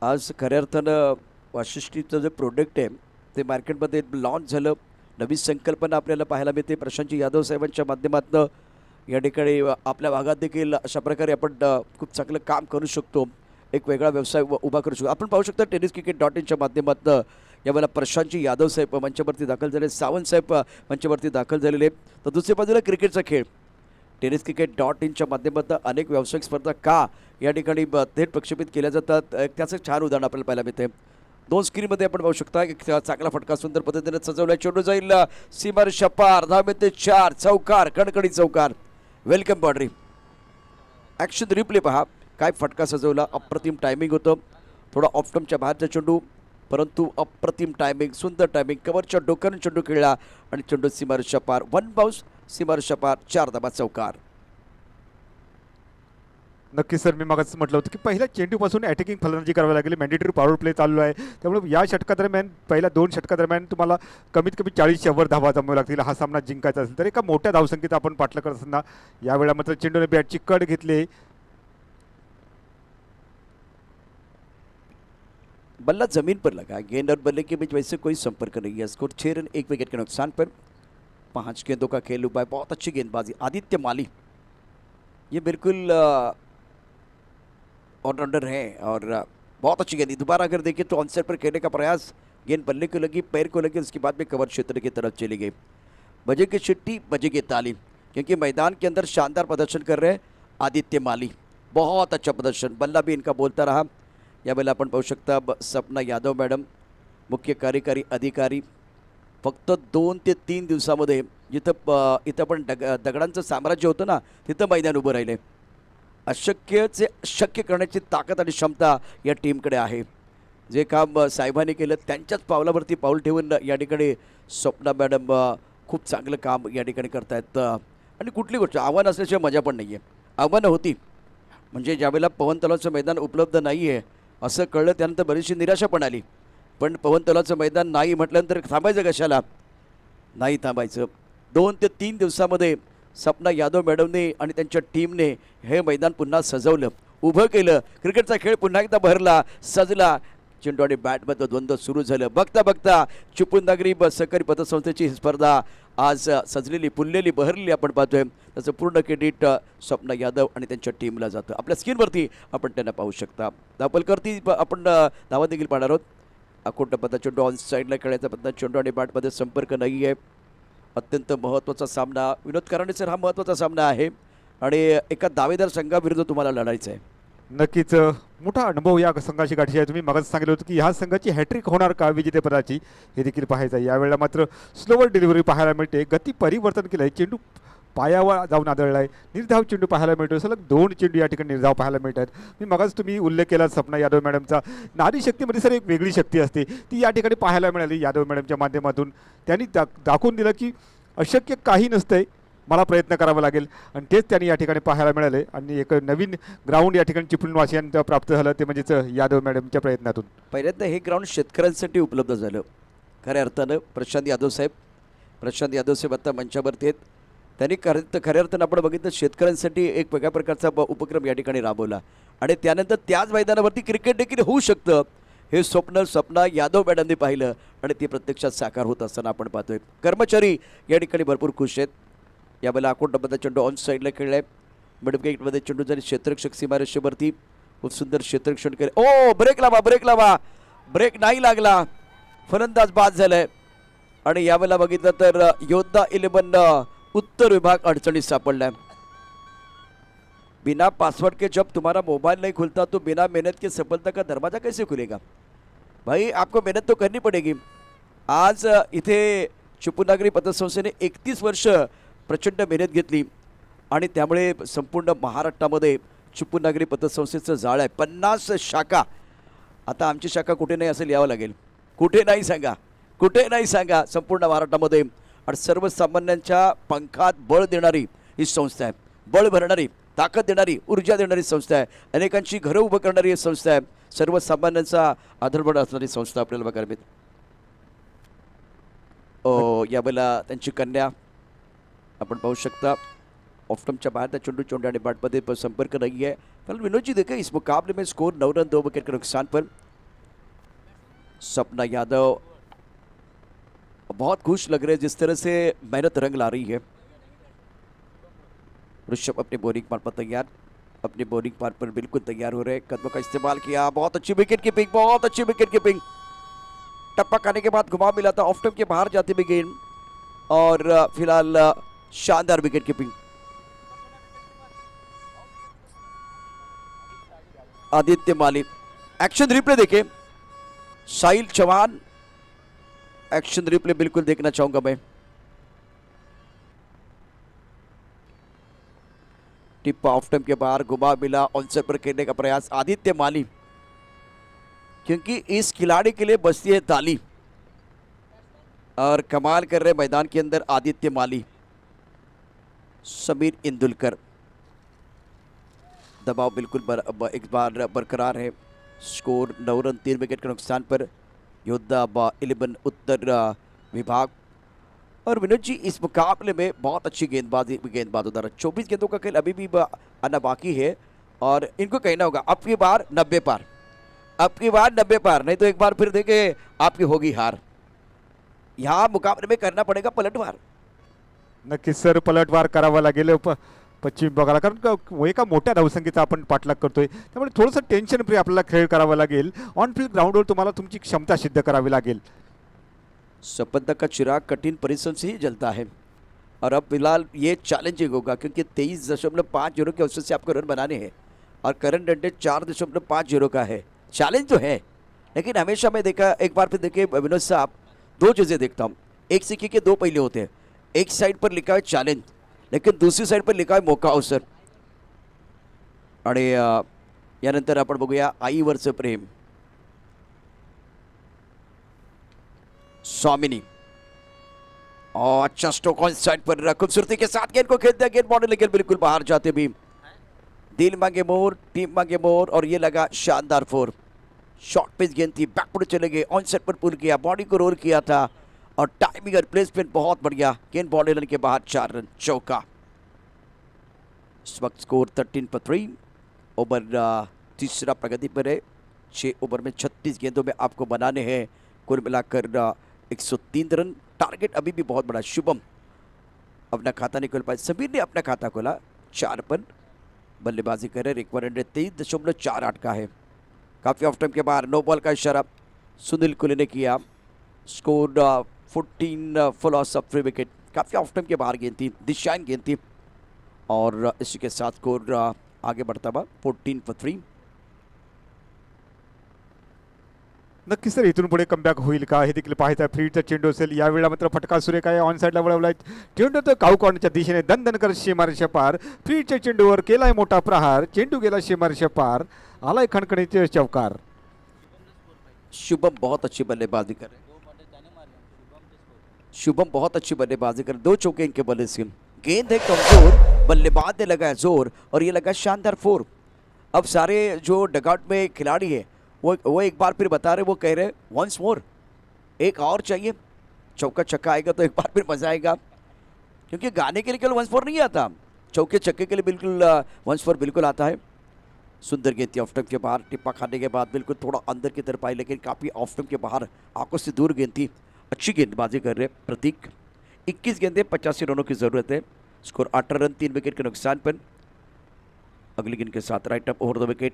आज खऱ्या अर्थानं वाशिष्ठीचं जे प्रोडक्ट आहे ते मार्केटमध्ये लॉन्च झालं. नवी संकल्पना आपल्याला पाहायला मिळते प्रशांतजी यादव साहेबांच्या माध्यमातून. या ठिकाणी आपल्या भागात देखील अशा प्रकारे आपण खूप चांगलं काम करू शकतो, एक वेगळा व्यवसाय उभा करू शकतो. आपण पाहू शकता tenniscricket.in च्या माध्यमातून यावेळेला प्रशांतजी यादव साहेब मंचावरती दाखल झाले, सावंत साहेब मंचावरती दाखल झालेले. तर दुसऱ्या बाजूला क्रिकेटचा खेळ tenniscricket.in च्या माध्यमातून अनेक व्यावसायिक स्पर्धा का या ठिकाणी थेट प्रक्षेपित केल्या जातात, त्याचं छान उदाहरण आपल्याला पाहायला मिळते. 2 स्क्रीनमध्ये आपण पाहू शकता एक चांगला फटका सुंदर पद्धतीने सजवला, चेंडू जाईल सीमार शपार, धाव मिळते 4, चौकार, कडकडी चौकार, वेलकम बॉर्डरी. ॲक्शन रिप्ले पहा, काय फटका सजवला, अप्रतिम टायमिंग होतं, थोडा ऑफटमच्या बाहेरचा चेंडू परंतु अप्रतिम टायमिंग, सुंदर टायमिंग, कवरच्या डोक्याने चेंडू खेळला आणि चेंडू सीमार शपार, 1 बाउन्स, सीमार शपार, 4 धावा चौकार. नक्कीच सर, मी मागच म्हटलं होतं की पहिल्या चेंडूपासून अटॅकिंग फलंदाजी करावी लागेल. मॅन्डेटरी पॉवर प्ले चालू आहे, त्यामुळे या षटकादरम्यान पहिल्या 2 षटकादरम्यान तुम्हाला कमीत कमी 40च्या वर धावा जमाव्या लागतील हा सामना जिंकायचा असेल तर. एका मोठ्या धावसंख्येत आपण पाठला करत असताना यावेळेला मात्र चेंडूने बॅटची कट घेतली, बल्ला जमीन पर लगा, गेंद और बल्ले के बीच वैसे कोई संपर्क नहीं है. स्कोर 6 रन 1 विकेट के नुकसान पर. 5 गेंदों का खेल हुआ है, बहुत अच्छी गेंदबाजी आदित्य माली, ये बिल्कुल ऑलराउंडर हैं और बहुत अच्छी गेंद. दोबारा अगर देखें तो ऑनसेट पर खेलने का प्रयास, गेंद बल्ले को लगी, पैर को लगी, उसके बाद में कवर क्षेत्र की तरफ चली गई. बजेगी चिट्ठी, बजेगी ताली, क्योंकि मैदान के अंदर शानदार प्रदर्शन कर रहे हैं आदित्य माली, बहुत अच्छा प्रदर्शन. बल्ला भी इनका बोलता रहा. यावेळेला आपण पाहू शकता सपना यादव मॅडम, मुख्य कार्यकारी अधिकारी, फक्त 2 ते 3 दिवसामध्ये इथं पण दगडांचं साम्राज्य होतं ना, तिथं मैदान उभं राहिले. अशक्यचे शक्य करण्याची ताकद आणि क्षमता या टीमकडे आहे. जे काम साहेबांनी केलं त्यांच्याच पावलावरती पाऊल ठेवून या ठिकाणी स्वप्ना मॅडम खूप चांगलं काम या ठिकाणी करतायत. आणि कुठली गोष्ट आव्हान असल्याशिवाय मजा पण नाही आहे. आव्हानं होती म्हणजे ज्यावेळेला पवन तलावाचं मैदान उपलब्ध नाही आहे असं कळलं, त्यानंतर बरीचशी निराशा पण आली. पण पवन तलावाचं मैदान नाही म्हटल्यानंतर थांबायचं कशाला, नाही थांबायचं. 2 ते 3 दिवसामध्ये सपना यादव मॅडमने आणि त्यांच्या टीमने हे मैदान पुन्हा सजवलं, उभं केलं. क्रिकेटचा खेळ पुन्हा एकदा भरला, सजला. चेंडू आणि बॅटमध्ये द्वंद्व सुरू झालं. बघता बघता चिपळूण सहकारी पतसंस्थेची ही स्पर्धा आज सजलेली, फुललेली, बहरलेली आपण पाहतोय. त्याचं पूर्ण क्रेडिट स्वप्ना यादव आणि त्यांच्या टीमला जातं. आपल्या स्क्रीनवरती आपण त्यांना पाहू शकता. धावपलकरती आपण धावा देखील पाहणार आहोत. अकोट पद्धा चेंडू ऑन साईडला खेळायचा पद्धा, चेंडू आणि बॅटमध्ये संपर्क नाही आहे. अत्यंत महत्त्वाचा सामना विनोद कराडे सर, हा महत्त्वाचा सामना आहे आणि एका दावेदार संघाविरुद्ध तुम्हाला लढायचं आहे. नक्कीच मोठा अनुभव या संघाची गाठी आहे. तुम्ही मगाच सांगितलं होतं की ह्या संघाची हॅट्रिक होणार का विजेतेपदाची, हे देखील पाहायचं आहे. यावेळेला मात्र स्लोवर डिलिव्हरी पाहायला मिळते, गती परिवर्तन केलं आहे, चेंडू पायावर जाऊन आदळला आहे, निर्धाव चेंडू पाहायला मिळतो. सलग 2 चेंडू या ठिकाणी निर्धाव पाहायला मिळत आहेत. मी मगाच तुम्ही उल्लेख केला सपना यादव मॅडमचा, नारी शक्तीमध्ये सर एक वेगळी शक्ती असते, ती या ठिकाणी पाहायला मिळाली यादव मॅडमच्या माध्यमातून. त्यांनी दाखवून दिलं की अशक्य काही नसतंय, मला प्रयत्न करावा लागेल, आणि तेच त्यांनी या ठिकाणी पाहायला मिळाले. आणि एक नवीन ग्राउंड या ठिकाणी चिपळूणवासियांना प्राप्त झालं, ते म्हणजेच यादव मॅडमच्या प्रयत्नातून. पहिल्यांदा हे ग्राउंड शेतकऱ्यांसाठी उपलब्ध झालं खऱ्या अर्थानं. प्रशांत यादव साहेब आता मंचावरती आहेत. त्यांनी खऱ्या अर्थानं आपण बघितलं शेतकऱ्यांसाठी एक वेगळ्या प्रकारचा उपक्रम या ठिकाणी राबवला आणि त्यानंतर त्याच मैदानावरती क्रिकेट देखील होऊ शकतं हे स्वप्न सपना यादव मॅडमने पाहिलं आणि ते प्रत्यक्षात साकार होत असताना आपण पाहतोय. कर्मचारी या ठिकाणी भरपूर खुश आहेत. यावेळेला अकोटमध्ये चेंडू ऑन साईडला खेळला आहे. मिडम गेटमध्ये चेंडू झाली, क्षेत्ररक्षक सीमारेषेवरती खूप सुंदर क्षेत्ररक्षण केलं. ओ ब्रेक लावा, ब्रेक नाही लागला, फलंदाज बाद झालाय. आणि यावेळेला बघितलं तर योद्धा 11 उत्तर विभाग अडचणीत सापडला. बिना पासवर्ड के जब तुम्हारा मोबाइल नहीं खुलता तो बिना मेहनत के सफलता का दरवाजा कैसे खुलेगा. भाई आपको मेहनत तो करनी पड़ेगी. आज इथे चिपळूण पतसंस्थेने 31 वर्ष प्रचंड मेहनत घेतली आणि त्यामुळे संपूर्ण महाराष्ट्रामध्ये चिपळूण पतसंस्थेचं जाळं आहे. 50 शाखा. आता आमची शाखा कुठे नाही असेल यावं लागेल. कुठे नाही सांगा संपूर्ण महाराष्ट्रामध्ये. आणि सर्वसामान्यांच्या पंखात बळ देणारी ही संस्था आहे, बळ भरणारी, ताकद देणारी, ऊर्जा देणारी संस्था आहे. अनेकांची घरं उभं करणारी संस्था आहे. सर्वसामान्यांचा आधारबळ असणारी संस्था आपल्याला बघायला मिळते. यावेळेला त्यांची कन्या आपण पाहू शकता ऑफ्टमच्या बाहर त्या चेंडू आणि बॅटमध्ये संपर्क नहीं है. फिलहाल विनोद जी देखें इस मुकाबले में स्कोर 9 रन 2 विकेट के नुकसान पर. सपना यादव बहुत खुश लग रहे हैं जिस तरह से मेहनत रंग ला रही है। ऋषभ अपने बॉलिंग पार्ट पर तैयार, अपने बॉलिंग पार्ट पर बिल्कुल तैयार हो रहे हैं। कदमों का इस्तेमाल किया, बहुत अच्छी विकेट कीपिंग, बहुत अच्छी विकेट कीपिंग। टप्पा खाने के बाद घुमा मिला था, ऑफ स्टंप के बाहर जाते हुए गेंद, और फिलहाल शानदार विकेट कीपिंग। आदित्य माली, एक्शन रिप्ले देखे, साहिल चौहान, एक्शन रिप्ले बिल्कुल देखना चाहूंगा मैं। टिप्पा ऑफ टाइम के बाहर, घुमा मिला, ऑनसेट पर खेलने का प्रयास आदित्य माली, क्योंकि इस खिलाड़ी के लिए बजती है ताली और कमाल कर रहे मैदान के अंदर आदित्य माली। समीर इंदुलकर, दबाव बिल्कुल एक बार बरकरार है। स्कोर 9 रन 3 विकेट के नुकसान पर योद्धा 11 उत्तर विभाग। और विनोद जी, इस मुकाबले में बहुत अच्छी गेंदबाज उधर 24 गेंदों का खेल अभी भी आना बाकी है, और इनको कहना होगा अब की बार 90 पार, अब की बार 90 पार, नहीं तो एक बार फिर देखे आपकी होगी हार। यहाँ मुकाबले में करना पड़ेगा पलटवार। नक्कीच सर, पलटवार करावा लागेल पश्चिम विभागाला, कारण एका मोठ्या धावसंख्येचा आपण पाठलाग करतोय, त्यामुळे थोडंसं टेन्शन फ्री आपल्याला खेळ करावा लागेल। ऑन फील्ड ग्राउंडवर तुम्हाला तुमची क्षमता सिद्ध करावी लागेल। सफलता का चिराग कठिन परिश्रम से ही जलता है, और अब फिलहाल ये चैलेंजिंग होगा क्योंकि 23.50 के औसत से आपको रन बनाने हैं, और करंट रन रेट 4.50 का है। चैलेंज तो है, लेकिन हमेशा मैं देखा, एक बार फिर देखिए विनोद साहब, दो चीज़ें देखता हूँ, एक सिक्के के दो पहले होते हैं। एक साइड पर लिखा है चैलेंज, लेकिन दूसरी साइड पर लिखा है मौका अवसर। आणि यानंतर आपण बघूया आईवरचं प्रेम। स्वामिनी, और अच्छा स्ट्रोक ऑन साइड पर खूबसूरती के साथ गेंद को खेलते हैं, गेंद बॉडी लेकर बिल्कुल बाहर जाते भी। दिल मांगे मोर, टीम मांगे मोर, और ये लगा शानदार 4। शॉर्ट पिच गेंद थी, बैकवर्ड चले गए, ऑन सेट पर पुल किया, बॉडी को रोल किया था, और टाइमिंग और प्लेसमेंट बहुत बढ़िया। गेंद बॉडी रन के बाहर 4 रन, चौका। इस वक्त स्कोर 13 पर 3। ओवर तीसरा प्रगति पर है। 6 ओवर में 36 गेंदों में आपको बनाने हैं कुल मिलाकर 103 रन। टारगेट अभी भी बहुत बड़ा। शुभम अपना खाता नहीं खोल पाए, समीर ने अपना खाता खोला, 4 पर बल्लेबाजी कर रहे। रिक्वायर्ड 23.48 का है। काफ़ी ऑफ टाइम के बाहर नो बॉल का इशारा सुनील कुले ने किया। Score 14 full of free wicket. काफ़ी ऑफ टाइम के बाहर गेंद थी, दिशाइन गेंद थी, और इसी के साथ स्कोर आगे बढ़ता हुआ 14 for 3। नक्कीच सर, इथून पुढे कमबॅक होईल का हे देखील पाहायचं आहे। फ्रीडचा चेंडू असेल, यावेळेला मात्र फटका सुरेख आहे, ऑन साईडला वळवलाय चेंडू, तो काऊ कॉर्नरच्या दिशेने दणदण करत सीमारेषा पार। फ्रीडच्या चेंडूवर केलाय मोठा प्रहार, चेंडू गेला सीमारेषा पार, आलाय खणखणीचे चौकार। शुभम बहुत अच्छी बल्लेबाजी कर रहे हैं, शुभम बहुत अच्छी बल्लेबाजी कर, 2 चौके इनके बल्ले से। गेंद है कमजोर, बल्लेबाज ने लगाया जोर, और ये लगा शानदार 4। अब सारे जो डगआउट में खिलाड़ी है वो एक बार फिर बता रहे, वो कह रहे वंस मोर, एक और चाहिए। चौका छक्का आएगा तो एक बार फिर मजा आएगा, क्योंकि गाने के लिए केवल वंस फोर नहीं आता, चौके छक्के के लिए बिल्कुल वंस फोर बिल्कुल आता है। सुंदर गेंद थी ऑफ स्टंप के बाहर, टिप्पा खाने के बाद बिल्कुल थोड़ा अंदर की तरफ आई, लेकिन काफ़ी ऑफ स्टंप के बाहर आंखों से दूर गेंद थी। अच्छी गेंदबाजी कर रहे प्रतीक। 21 गेंदें 85 रनों की ज़रूरत है। स्कोर 18 रन 3 विकेट के नुकसान पर। अगली गेंद के साथ right up over the wicket,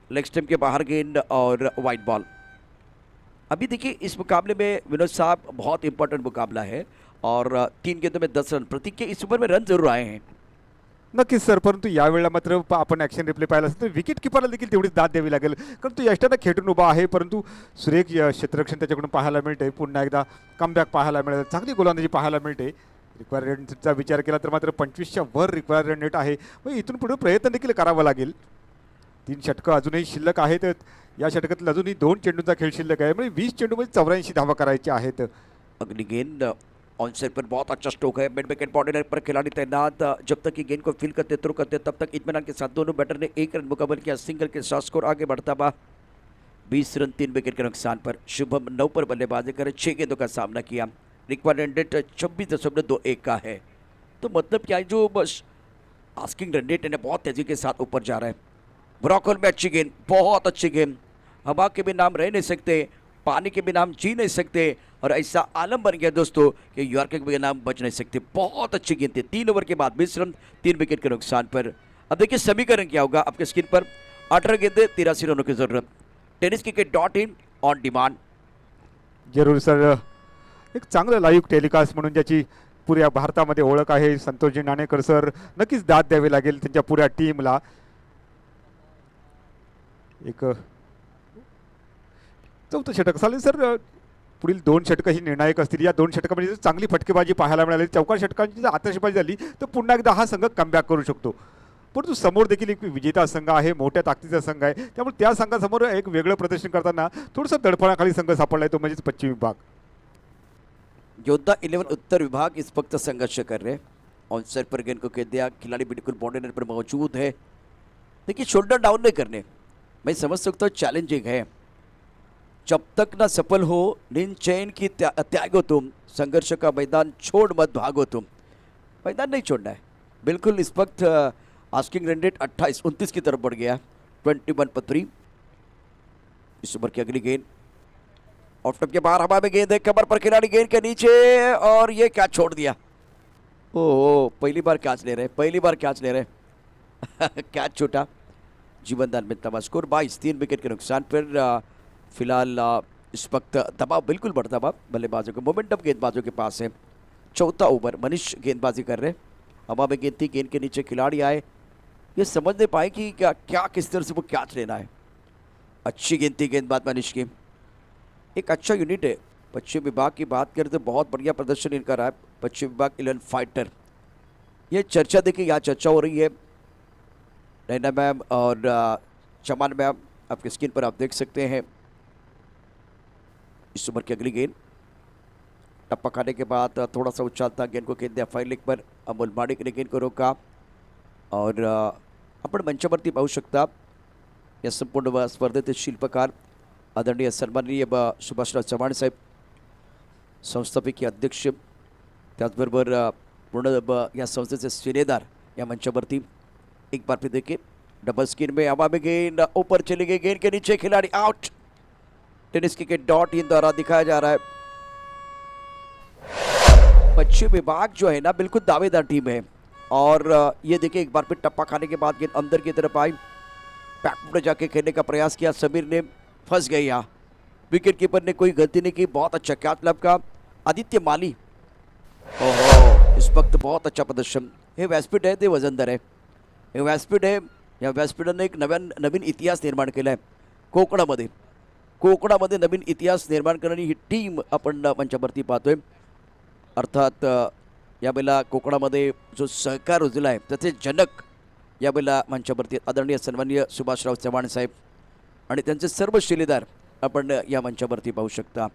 leg stump के बाहर गेंद और वाइड बॉल। अभी देखिए इस मुकाबले में विनोद साहब बहुत इंपॉर्टेंट मुकाबला है, और 3 गेंदों में 10 रन। प्रतीक के इस ओवर में रन जरूर आए हैं। नक्कीच सर, परंतु यावेळेला मात्र आपण ॲक्शन रिप्ले पाहिला असेल तर विकेट किपरला देखील तेवढीच दाद द्यावी लागेल, कारण तो यष्टानं खेटून उभा आहे, परंतु सुरेख क्षेत्ररक्षण त्याच्याकडून पाहायला मिळते। पुन्हा एकदा कमबॅक पाहायला मिळेल, चांगली गोलंदाजी पाहायला मिळते। रिक्वायर्ड रेटचा विचार केला तर मात्र 25च्या वर रिक्वायर्ड रन रेट आहे, मग इथून पुढे प्रयत्न देखील करावा लागेल। 3 षटकं अजूनही शिल्लक आहेत, या षटकातील अजूनही 2 चेंडूंचा खेळ शिल्लक आहे, म्हणजे 20 चेंडूमध्ये 84 धावा करायच्या आहेत। अगली गेंद ऑन साइड पर बहुत अच्छा स्ट्रोक है, मिड विकेट बॉर्डर पर खिलाड़ी तैनात। जब तक कि गेंद को फील करते थ्रो करते तब तक इत्मीनान के साथ दोनों बैटर ने 1 रन मुकम्मल किया। सिंगल के साथ स्कोर आगे बढ़ता हुआ 20 रन 3 विकेट के नुकसान पर। शुभम 9 पर बल्लेबाजी कर 6 गेंदों का सामना किया। रिक्वायर्ड रन रेट 26.21 का है, तो मतलब क्या है, जो बस आस्किंग रन रेट है बहुत तेजी के साथ ऊपर जा रहा है। ब्रॉकहोल में अच्छी गेंद, बहुत अच्छी गेंद, हवा के भी नाम रह नहीं सकते। पानी के बिना हम जी नहीं सकते और ऐसा आलम बन गया दोस्तों कि यॉर्कर के बिना हम बच नहीं सकते। बहुत अच्छी गेंद थी। 3 ओवर के बाद 20 रन 3 विकेट के नुकसान पर। अब देखिए समीकरण क्या होगा आपके स्क्रीन पर। 18 गेंदे 83 रनों की जरूरत। Tennis cricket .in on demand. जरूर सर, एक चांगलं लाईव्ह टेलिकास्ट म्हणून ज्याची पुऱ्या भारतामध्ये ओळख आहे संतोषजी नाणेकर सर, नक्कीच दाद द्यावी लागेल त्यांच्या पुऱ्या टीमला। एक चौथं षटक चालेल सर, पुढील 2 षटकं ही निर्णायक असतील। या 2 षटकामध्ये जर चांगली फटकेबाजी पाहायला मिळाली, चौकार षटकांची जर आतषबाजी झाली तर पुन्हा एकदा हा संघ कमबॅक करू शकतो। परंतु समोर देखील एक विजेता संघ आहे, मोठ्या ताकदीचा संघ आहे, त्यामुळे त्या संघासमोर एक वेगळं प्रदर्शन करताना थोडंसं दडपणाखाली संघ सापडलाय, तो म्हणजेच पश्चिम विभाग। योद्धा 11 उत्तर विभाग इस वक्त संघर्ष कर रहे हैं। ऑन साइड पर गेंद को खेल दिया, खिलाड़ी बिल्कुल बॉर्डर पर मौजूद है। देखिए शोल्डर डाउन नहीं करने, मैं समझ सकता हूँ चैलेंजिंग है। जब तक ना सफल हो नींद चैन की त्यागो तुम, संघर्ष का मैदान छोड़ मत भागो तुम। मैदान नहीं छोड़ना है बिल्कुल। इस वक्त आस्किंग रन रेट 28-29 की तरफ बढ़ गया। 21 पर 3। इस ओवर की अगली गेंद ऑफ टॉप के बाहर हवा में गेंद है, कमर पर खिलाड़ी गेंद के नीचे और ये कैच छोड़ दिया। ओह पहली बार कैच ले रहे, पहली बार कैच ले रहे। कैच छूटा। जीवनदान में तबाह स्कोर 22 3 विकेट के नुकसान पर। फिलहाल इस वक्त दबाव बिल्कुल बढ़ता दबाव बल्लेबाजों के, मोमेंटम गेंदबाजों के पास है। चौथा ओवर मनीष गेंदबाजी कर रहे। हवा में गेंद थी, गेंद के नीचे खिलाड़ी आए, ये समझ नहीं पाए कि क्या किस तरह से वो कैच लेना है। अच्छी गेंद थी गेंदबाज मनीष की। एक अच्छा यूनिट है। पश्चिम विभाग की बात करें तो बहुत बढ़िया प्रदर्शन इनका रहा है। पश्चिम विभाग 11 फाइटर, ये चर्चा देखिए यहाँ चर्चा हो रही है। नैना मैम और चमान मैम आपके स्क्रीन पर आप देख सकते हैं। इस ओवर की अगली गेंद टप्पा खाने के बाद थोड़ा सा उछालता गेंद को खेल दिया फाइन लेग पर। अमोल माडिक ने गेंद को रोका और आपण मंचावरती पाहू शकता या संपूर्ण स्पर्धेतील शिल्पकार आदरणीय सन्माननीय सुभाषराव चव्हाण साहेब, संस्थापकीय अध्यक्ष, त्याचबरोबर पूर्ण या संस्थेचे शिलेदार या मंचावरती। एक बार फिर देखिए डबल स्क्रीन में हवा में गेंद ऊपर चली गई, गेंद के नीचे खिलाड़ी आउट। टेनिस क्रिकेट .in द्वारा दिखाया जा रहा है। पश्चिम विभाग जो है ना बिल्कुल दावेदार टीम है और ये देखिए एक बार फिर टप्पा खाने के बाद गेंद अंदर की तरफ आई, बैकफुट में जाके खेलने का प्रयास किया, समीर ने फंस गई। यहाँ विकेट कीपर ने कोई गलती नहीं की, बहुत अच्छा कैच लब का आदित्य माली। ओहो इस वक्त बहुत अच्छा प्रदर्शन। हे व्यासपीठ आहे ते वजनदार आहे, हे व्यासपीठ आहे। या व्यासपीठाने एक नवीन इतिहास निर्माण केला आहे कोकणामध्ये। कोकणामध्ये नवीन इतिहास निर्माण करणारी ही टीम आपण मंचावरती पाहतोय। अर्थात यावेळेला कोकणामध्ये जो सहकार रुजला आहे त्याचे जनक यावेळेला मंचावरती आदरणीय सन्माननीय सुभाषराव चव्हाण साहेब आणि त्यांचे सर्व शिलेदार आपण या मंचावरती पाहू शकता।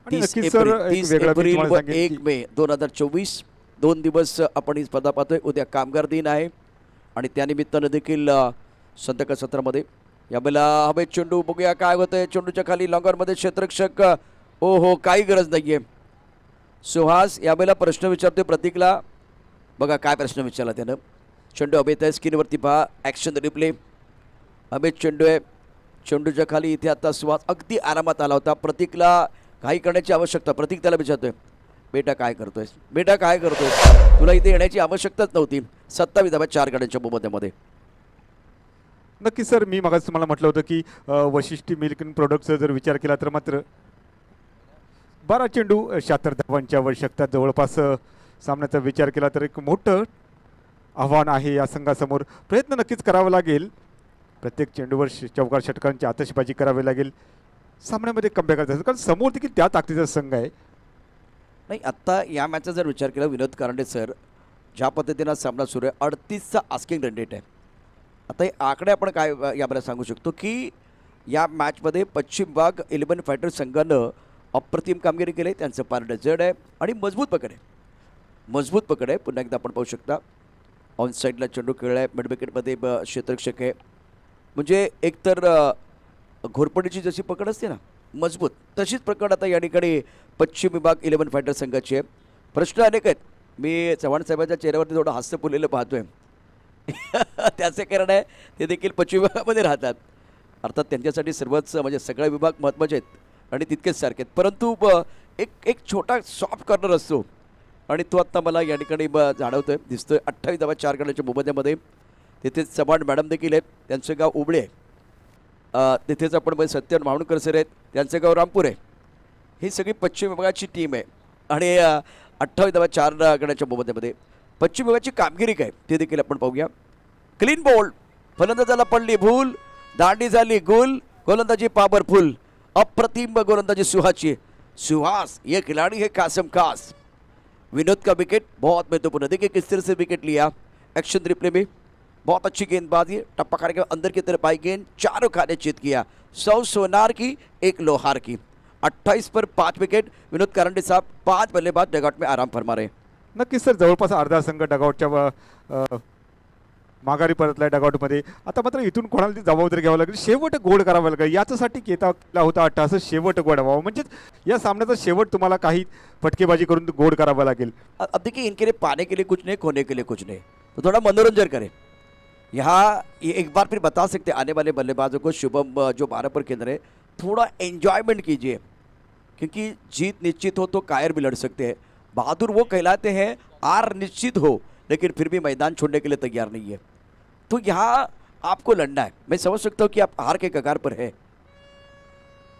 30 एप्रिल व 1 मे 2024 2 दिवस आपण ही स्पर्धा पाहतोय। उद्या कामगार दिन आहे आणि त्यानिमित्तानं देखील संध्याकाळ सत्रामध्ये यावेळेला हवेत चेंडू बघूया काय होतंय। चेंडूच्या खाली लॉंगरमध्ये क्षेत्ररक्षक, हो हो काही गरज नाहीये। सुहास यावेळेला प्रश्न विचारतोय प्रतीकला, बघा काय प्रश्न विचारला त्यानं। चेंडू हवेत आहे, स्क्रीनवरती पहा ॲक्शन रिप्ले। हवेत चेंडू आहे, चेंडूच्या खाली इथे आता सुहास अगदी आरामात आला होता। प्रतीकला काही करण्याची आवश्यकता, प्रतीक त्याला विचारतोय बेटा काय करतोय, बेटा काय करतोय, तुला इथे येण्याची आवश्यकताच नव्हती। 27 धावा 4 गड्यांच्या मोबदल्यामध्ये। नक्की सर, मी मगाच तुम्हाला म्हटलं होतं की वशिष्ठी मिल्क अँड प्रोडक्टचा जर विचार केला तर मात्र 12 चेंडू 76 धावांची आवश्यकता जवळपास सामन्याचा विचार केला तर एक मोठं आव्हान आहे या संघासमोर। प्रयत्न नक्कीच करावा लागेल, प्रत्येक चेंडूवर चौकार षटकांची आतषबाजी करावी लागेल सामन्यामध्ये कमबॅक करायचं, कारण समोर देखील त्या ताकदीचा संघ आहे। नाही आत्ता या मॅचचा जर विचार केला विनोद कारंडे सर, ज्या पद्धतीनं सामना सुरू आहे 38चा आस्किंग रन रेट आहे। आता हे आकडे आपण काय यामध्ये सांगू शकतो की या मॅचमध्ये पश्चिम विभाग 11 फायटर संघानं अप्रतिम कामगिरी केली। त्यांचं पारडं जड आहे आणि मजबूत पकड आहे, मजबूत पकड आहे। पुन्हा एकदा आपण पाहू शकता ऑन साईडला चेंडू खेळला आहे, मिड विकेटमध्ये क्षेत्ररक्षक आहे। म्हणजे एकतर घोरपडीची जशी पकड असते ना मजबूत, तशीच पकड आता या ठिकाणी पश्चिम विभाग 11 फायटर संघाची आहे। प्रश्न अनेक आहेत, मी चव्हाण साहेबांच्या चेहऱ्यावरती थोडं हास्य फुललेलं पाहतोय त्याचे कारण आहे ते देखील पश्चिम विभागामध्ये राहतात। अर्थात त्यांच्यासाठी सर्वच म्हणजे सगळे विभाग महत्त्वाचे आहेत आणि तितकेच सारखे आहेत, परंतु एक एक छोटा सॉफ्ट कॉर्नर असतो आणि तो आत्ता मला या ठिकाणी जाणवतोय, दिसतोय. 28 धावा 4 गड्याच्या मोबदल्यामध्ये. तिथेच चव्हाण मॅडम देखील आहेत, त्यांचं गाव उबळे आहे. तिथेच आपण सत्यन मावणकर सर आहेत, त्यांचं गाव रामपूर आहे. ही सगळी पश्चिम विभागाची टीम आहे आणि 28 धावा 4 गड्याच्या मोबदल्यामध्ये पश्चिम विभागाची कामगिरी काय ते देखील आपण पाहूया. क्लीन बोल्ड, फलंदाजाला पडली भूल, दांडी झाली गुल, गोलंदाजी पावरफुल, अप्रतिम गोलंदाजी सुहासची. सुहास ये खिलाड़ी है कासम खास. विनोद का विकेट बहुत महत्वपूर्ण. देखिए किस तरह से विकेट लिया एक्शन रिप्ले में. बहुत अच्छी गेंदबाजी, टप्पा खाने के अंदर की तरफ आई गेंद, चारों खाने चित किया. 100 सोनार की, 1 लोहार की. 28 पर 5 विकेट. विनोद कारंडे साहब 5 बल्लेबाज डगआउट में आराम फरमा रहे. नक्कीच सर, जवळपास अर्धा संघ डगआउटच्या माघारी परतलाय डगआउटमध्ये. आता मात्र इथून कोणाला ती जबाबदारी घ्यावं लागेल, शेवट गोड करावं लागेल. याच्यासाठी केला होता असं शेवट गोड व्हावं, म्हणजेच या सामन्याचा शेवट तुम्हाला काही फटकेबाजी करून गोड करावं लागेल. अब देखिए इनके लिए पाने के लिए कुछ नहीं, खोने के लिए कुछ नहीं, तो थोड़ा मनोरंजन करें. यहाँ ये एक बार फिर बता सकते आने वाले बल्लेबाजों को, शुभम जो 12 पर केंद्र है, थोड़ा एंजॉयमेंट कीजिए, क्योंकि जीत निश्चित हो तो कायर भी लड़ सकते हैं. बहादुर वो कहलाते हैं हार निश्चित हो लेकिन फिर भी मैदान छोड़ने के लिए तैयार नहीं है. तो यहाँ आपको लड़ना है. मैं समझ सकता हूँ कि आप हार के कगार पर है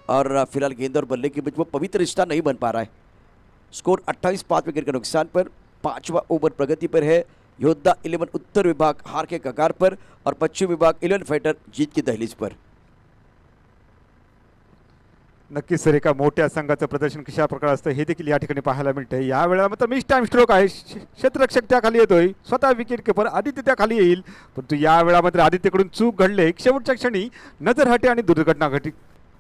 और फिलहाल गेंद और बल्ले के बीच वो पवित्र रिश्ता नहीं बन पा रहा है. स्कोर 28, 5 विकेट के नुकसान पर. 5वां ओवर प्रगति पर है. योद्धा 11 उत्तर विभाग हार के कगार पर और पश्चिम विभाग 11 फाइटर जीत की दहलीज पर. नक्कीच सर, एका मोठ्या संघाचं प्रदर्शन कशा प्रकारे असतं हे देखील या ठिकाणी पाहायला मिळतंय. या वेळेला मात्र मिस टाइम स्ट्रोक आहे, क्षेत्ररक्षक त्याखाली येतोय, स्वतः विकेट किपर आदित्य त्याखाली येईल, परंतु या वेळा मात्र आदित्यकडून चूक घडले. शेवटच्या क्षणी नजर हटे आणि दुर्घटना घटी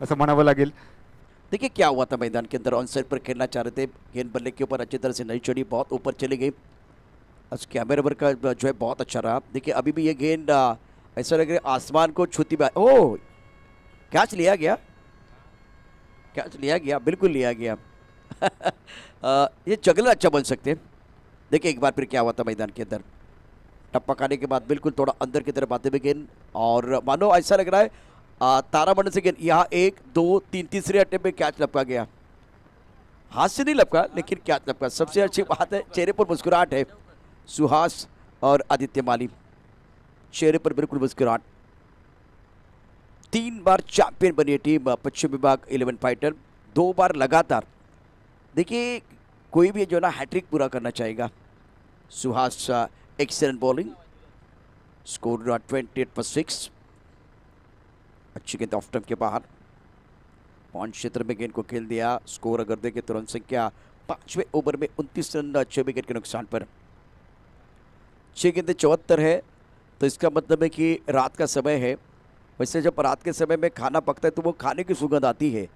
असं म्हणावं लागेल. देखिए क्या हुआ था मैदान के अंदर. ऑन साइड पर खेलना चाह रहे थे, गेंद बल्ले के ऊपर अच्छी तरह से नहीं चढ़ी, बहुत ऊपर चली गई. आज कैमरे पर का जो है बहुत अच्छा रहा. देखिए अभी भी ये गेंद ऐसा लग रहा है आसमान को छूती. ओह, कैच लिया गया, कैच लिया गया, बिल्कुल लिया गया. ये जगलर अच्छा बन सकते हैं. देखिए एक बार फिर क्या हुआ था मैदान के अंदर. टप्पा खाने के बाद बिल्कुल थोड़ा अंदर की तरफ आते हुए गेंद और मानो ऐसा लग रहा है तारामंडल से गेंद. यहाँ 1, 2, 3 तीसरे अटेम्प्ट में कैच लपका गया. हाथ से नहीं लपका लेकिन कैच लपका. सबसे अच्छी बात है चेहरे पर मुस्कुराहट है सुहास और आदित्य माली, चेहरे पर बिल्कुल मुस्कुराहट. 3 बार चैंपियन बनी टीम पश्चिम विभाग 11 फाइटर, 2 बार लगातार. देखिए कोई भी जो ना हैट्रिक पूरा करना चाहेगा. सुहास एक्सेलेंट बॉलिंग, स्कोर 28 पर 6. अच्छी गेंद ऑफ स्टंप के बाहर, पॉइंट क्षेत्र में गेंद को खेल दिया. स्कोर अगर देखें तो रन संख्या 5वें ओवर में 29 रन 6 विकेट के नुकसान पर. 6 गेंदें 74 है, तो इसका मतलब है कि रात का समय है. वैसे जब रात के समय में खाना पकता है तो वो खाने की सुगंध आती है.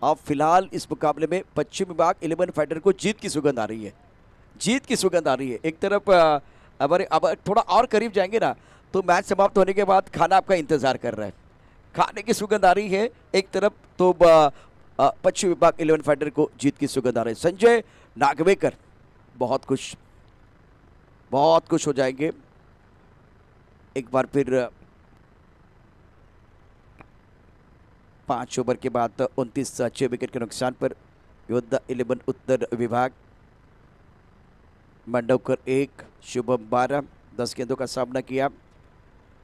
अब फिलहाल इस मुकाबले में पश्चिम विभाग 11 फाइटर को जीत की सुगंध आ रही है. जीत की सुगंध आ रही है. एक तरफ अब थोड़ा और करीब जाएंगे ना तो मैच समाप्त होने के बाद खाना आपका इंतज़ार कर रहा है. खाने की सुगंध आ रही है एक तरफ, तो पश्चिम विभाग 11 फाइटर को जीत की सुगंध आ रही है. संजय नागवेकर बहुत खुश हो जाएंगे. एक बार फिर 5 ओवर के बाद 29 6 विकेट के नुकसान पर. योद्धा 11 उत्तर विभाग, मंडवकर 1, शुभम 12, 10 गेंदों का सामना किया.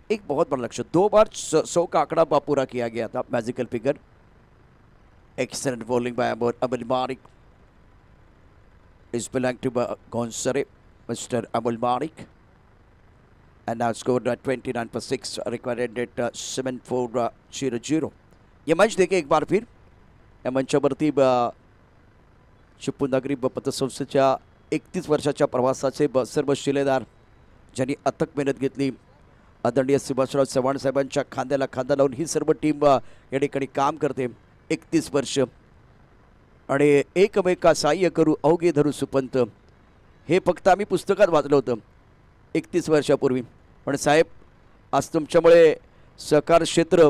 एक बहुत बड़ा लक्ष्य, 2 बार 100 का आंकड़ा पूरा किया गया था, magical figure. Excellent bowling by Amal Marik, is belong to Gonsare mister Amal Marik. and now scored 29 for 6, required at 7-4-0-0. ये मंच देखे एक बार फिर. या मंचावरती चिपळूण पतसंस्थेच्या 31 वर्षाच्या प्रवासाचे सर्व शिलेदार ज्यांनी अथक मेहनत घेतली, आदरणीय सुभाषराव चव्हाण साहेबांच्या खांद्याला खांदा लावून ही सर्व टीम या ठिकाणी काम करते. 31 वर्ष आणि एकमेका सहाय्य करू अवघे धरू सुपंत, हे फक्त आम्ही पुस्तकात वाचलं होतं 31 वर्षापूर्वी. पण साहेब आज तुमच्यामुळे सहकार क्षेत्र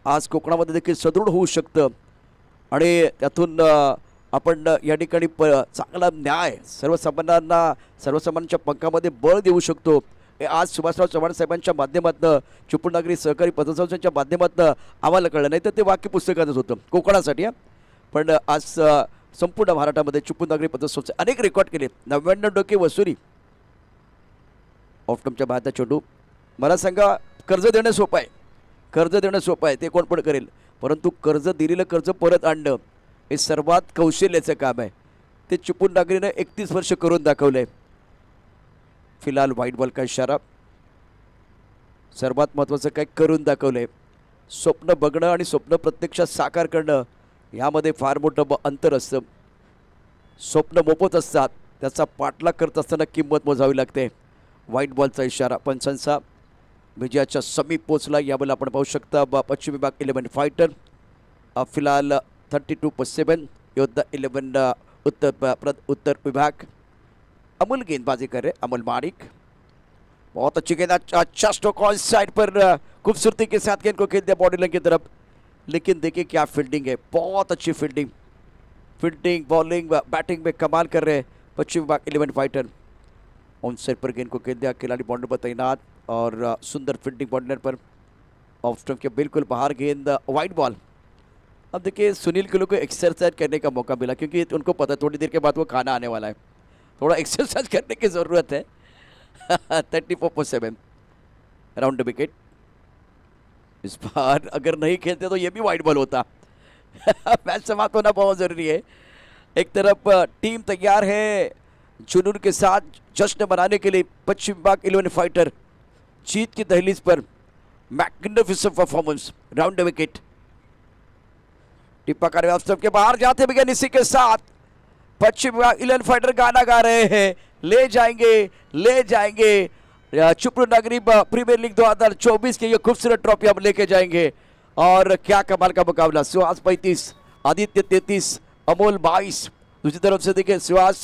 आज कोकणामध्ये देखील सदृढ होऊ शकतं आणि त्यातून आपण या ठिकाणी चांगला न्याय सर्वसामान्यांच्या पंखामध्ये बळ देऊ शकतो. हे आज सुभाषराव चव्हाण साहेबांच्या माध्यमातून चिपळूणनगरी सहकारी पतसंस्थेच्या माध्यमातून आम्हाला कळलं, नाही तर ते वाक्य पुस्तकातच होतं कोकणासाठी. पण आज संपूर्ण महाराष्ट्रामध्ये चिपळूणनगरी पतसंस्थे अनेक रेकॉर्ड केले. 99% वसुली ऑफ्टमच्या बाहेरचा चेंडू. मला सांगा, कर्ज देणं सोपं आहे, कर्ज देणं सोपं आहे, ते कोण पण करेल. परंतु कर्ज दिलेलं कर्ज परत आणणं हे सर्वात कौशल्याचं काम आहे. ते चिपळूणनगरीनं 31 वर्ष करून दाखवलं आहे. फिलहाल व्हाईट बॉल का इशारा. सर्वात महत्त्वाचं काय करून दाखवलं आहे. स्वप्न बघणं आणि स्वप्न प्रत्यक्षात साकार करणं यामध्ये फार मोठं अंतर असतं. स्वप्न मोफत असतात, त्याचा पाठलाग करत असताना किंमत मोजावी लागते. व्हाईट बॉलचा इशारा. पंचांचा विजयाच्या समीप पोचला. यावेळेला आपण पाहू शकता पश्चिम विभाग 11 फायटर फिलहाल 32/7 योद्धा 11 उत्तर विभाग. अमूल गेंदबाजी कर रहे, अमूल मानिक बहुत अच्छी गेंद, अच्छा स्ट्रोक ऑन साइड पर खूबसूरती के साथ गेंद को खेल दिया बॉडी लाइन की तरफ. लेकिन देखिए क्या फील्डिंग है, बहुत अच्छी फील्डिंग, फील्डिंग बॉलिंग बैटिंग में कमाल कर रहे हैं पश्चिम विभाग 11 फाइटर. ऑन साइड पर गेंद को खेल दिया, खिलाड़ी बॉर्डर पर तैनात और सुंदर फील्डिंग बॉर्डर पर. ऑफ स्टंप के बिल्कुल बाहर गेंद, वाइड बॉल. अब देखिए सुनील किलो को एक्सरसाइज करने का मौका मिला, क्योंकि उनको पता थोड़ी देर के बाद वो खाना आने वाला है, थोड़ा एक्सरसाइज करने की ज़रूरत है. 34/7 राउंड विकेट. इस बार अगर नहीं खेलते तो ये भी वाइड बॉल होता. मैच समाप्त होना बहुत ज़रूरी है. एक तरफ टीम तैयार है जुनून के साथ जश्न मनाने के लिए. पश्चिम विभाग 11 फाइटर जीत की दहलीज पर. Magnificent performance, round wicket. टिप्पा कार्य के बाहर जाते बिगन. इसी के साथ पश्चिम विभाग 11 फाइटर गाना गा रहे हैं, ले जाएंगे ले जाएंगे चिपळूणनगरी प्रीमियर लीग 2024 की ये खूबसूरत ट्रॉफी हम लेके जाएंगे. और क्या कमाल का मुकाबला. सुहास 35, आदित्य 33, अमोल 22. दूसरी तरफ से देखिए सुहास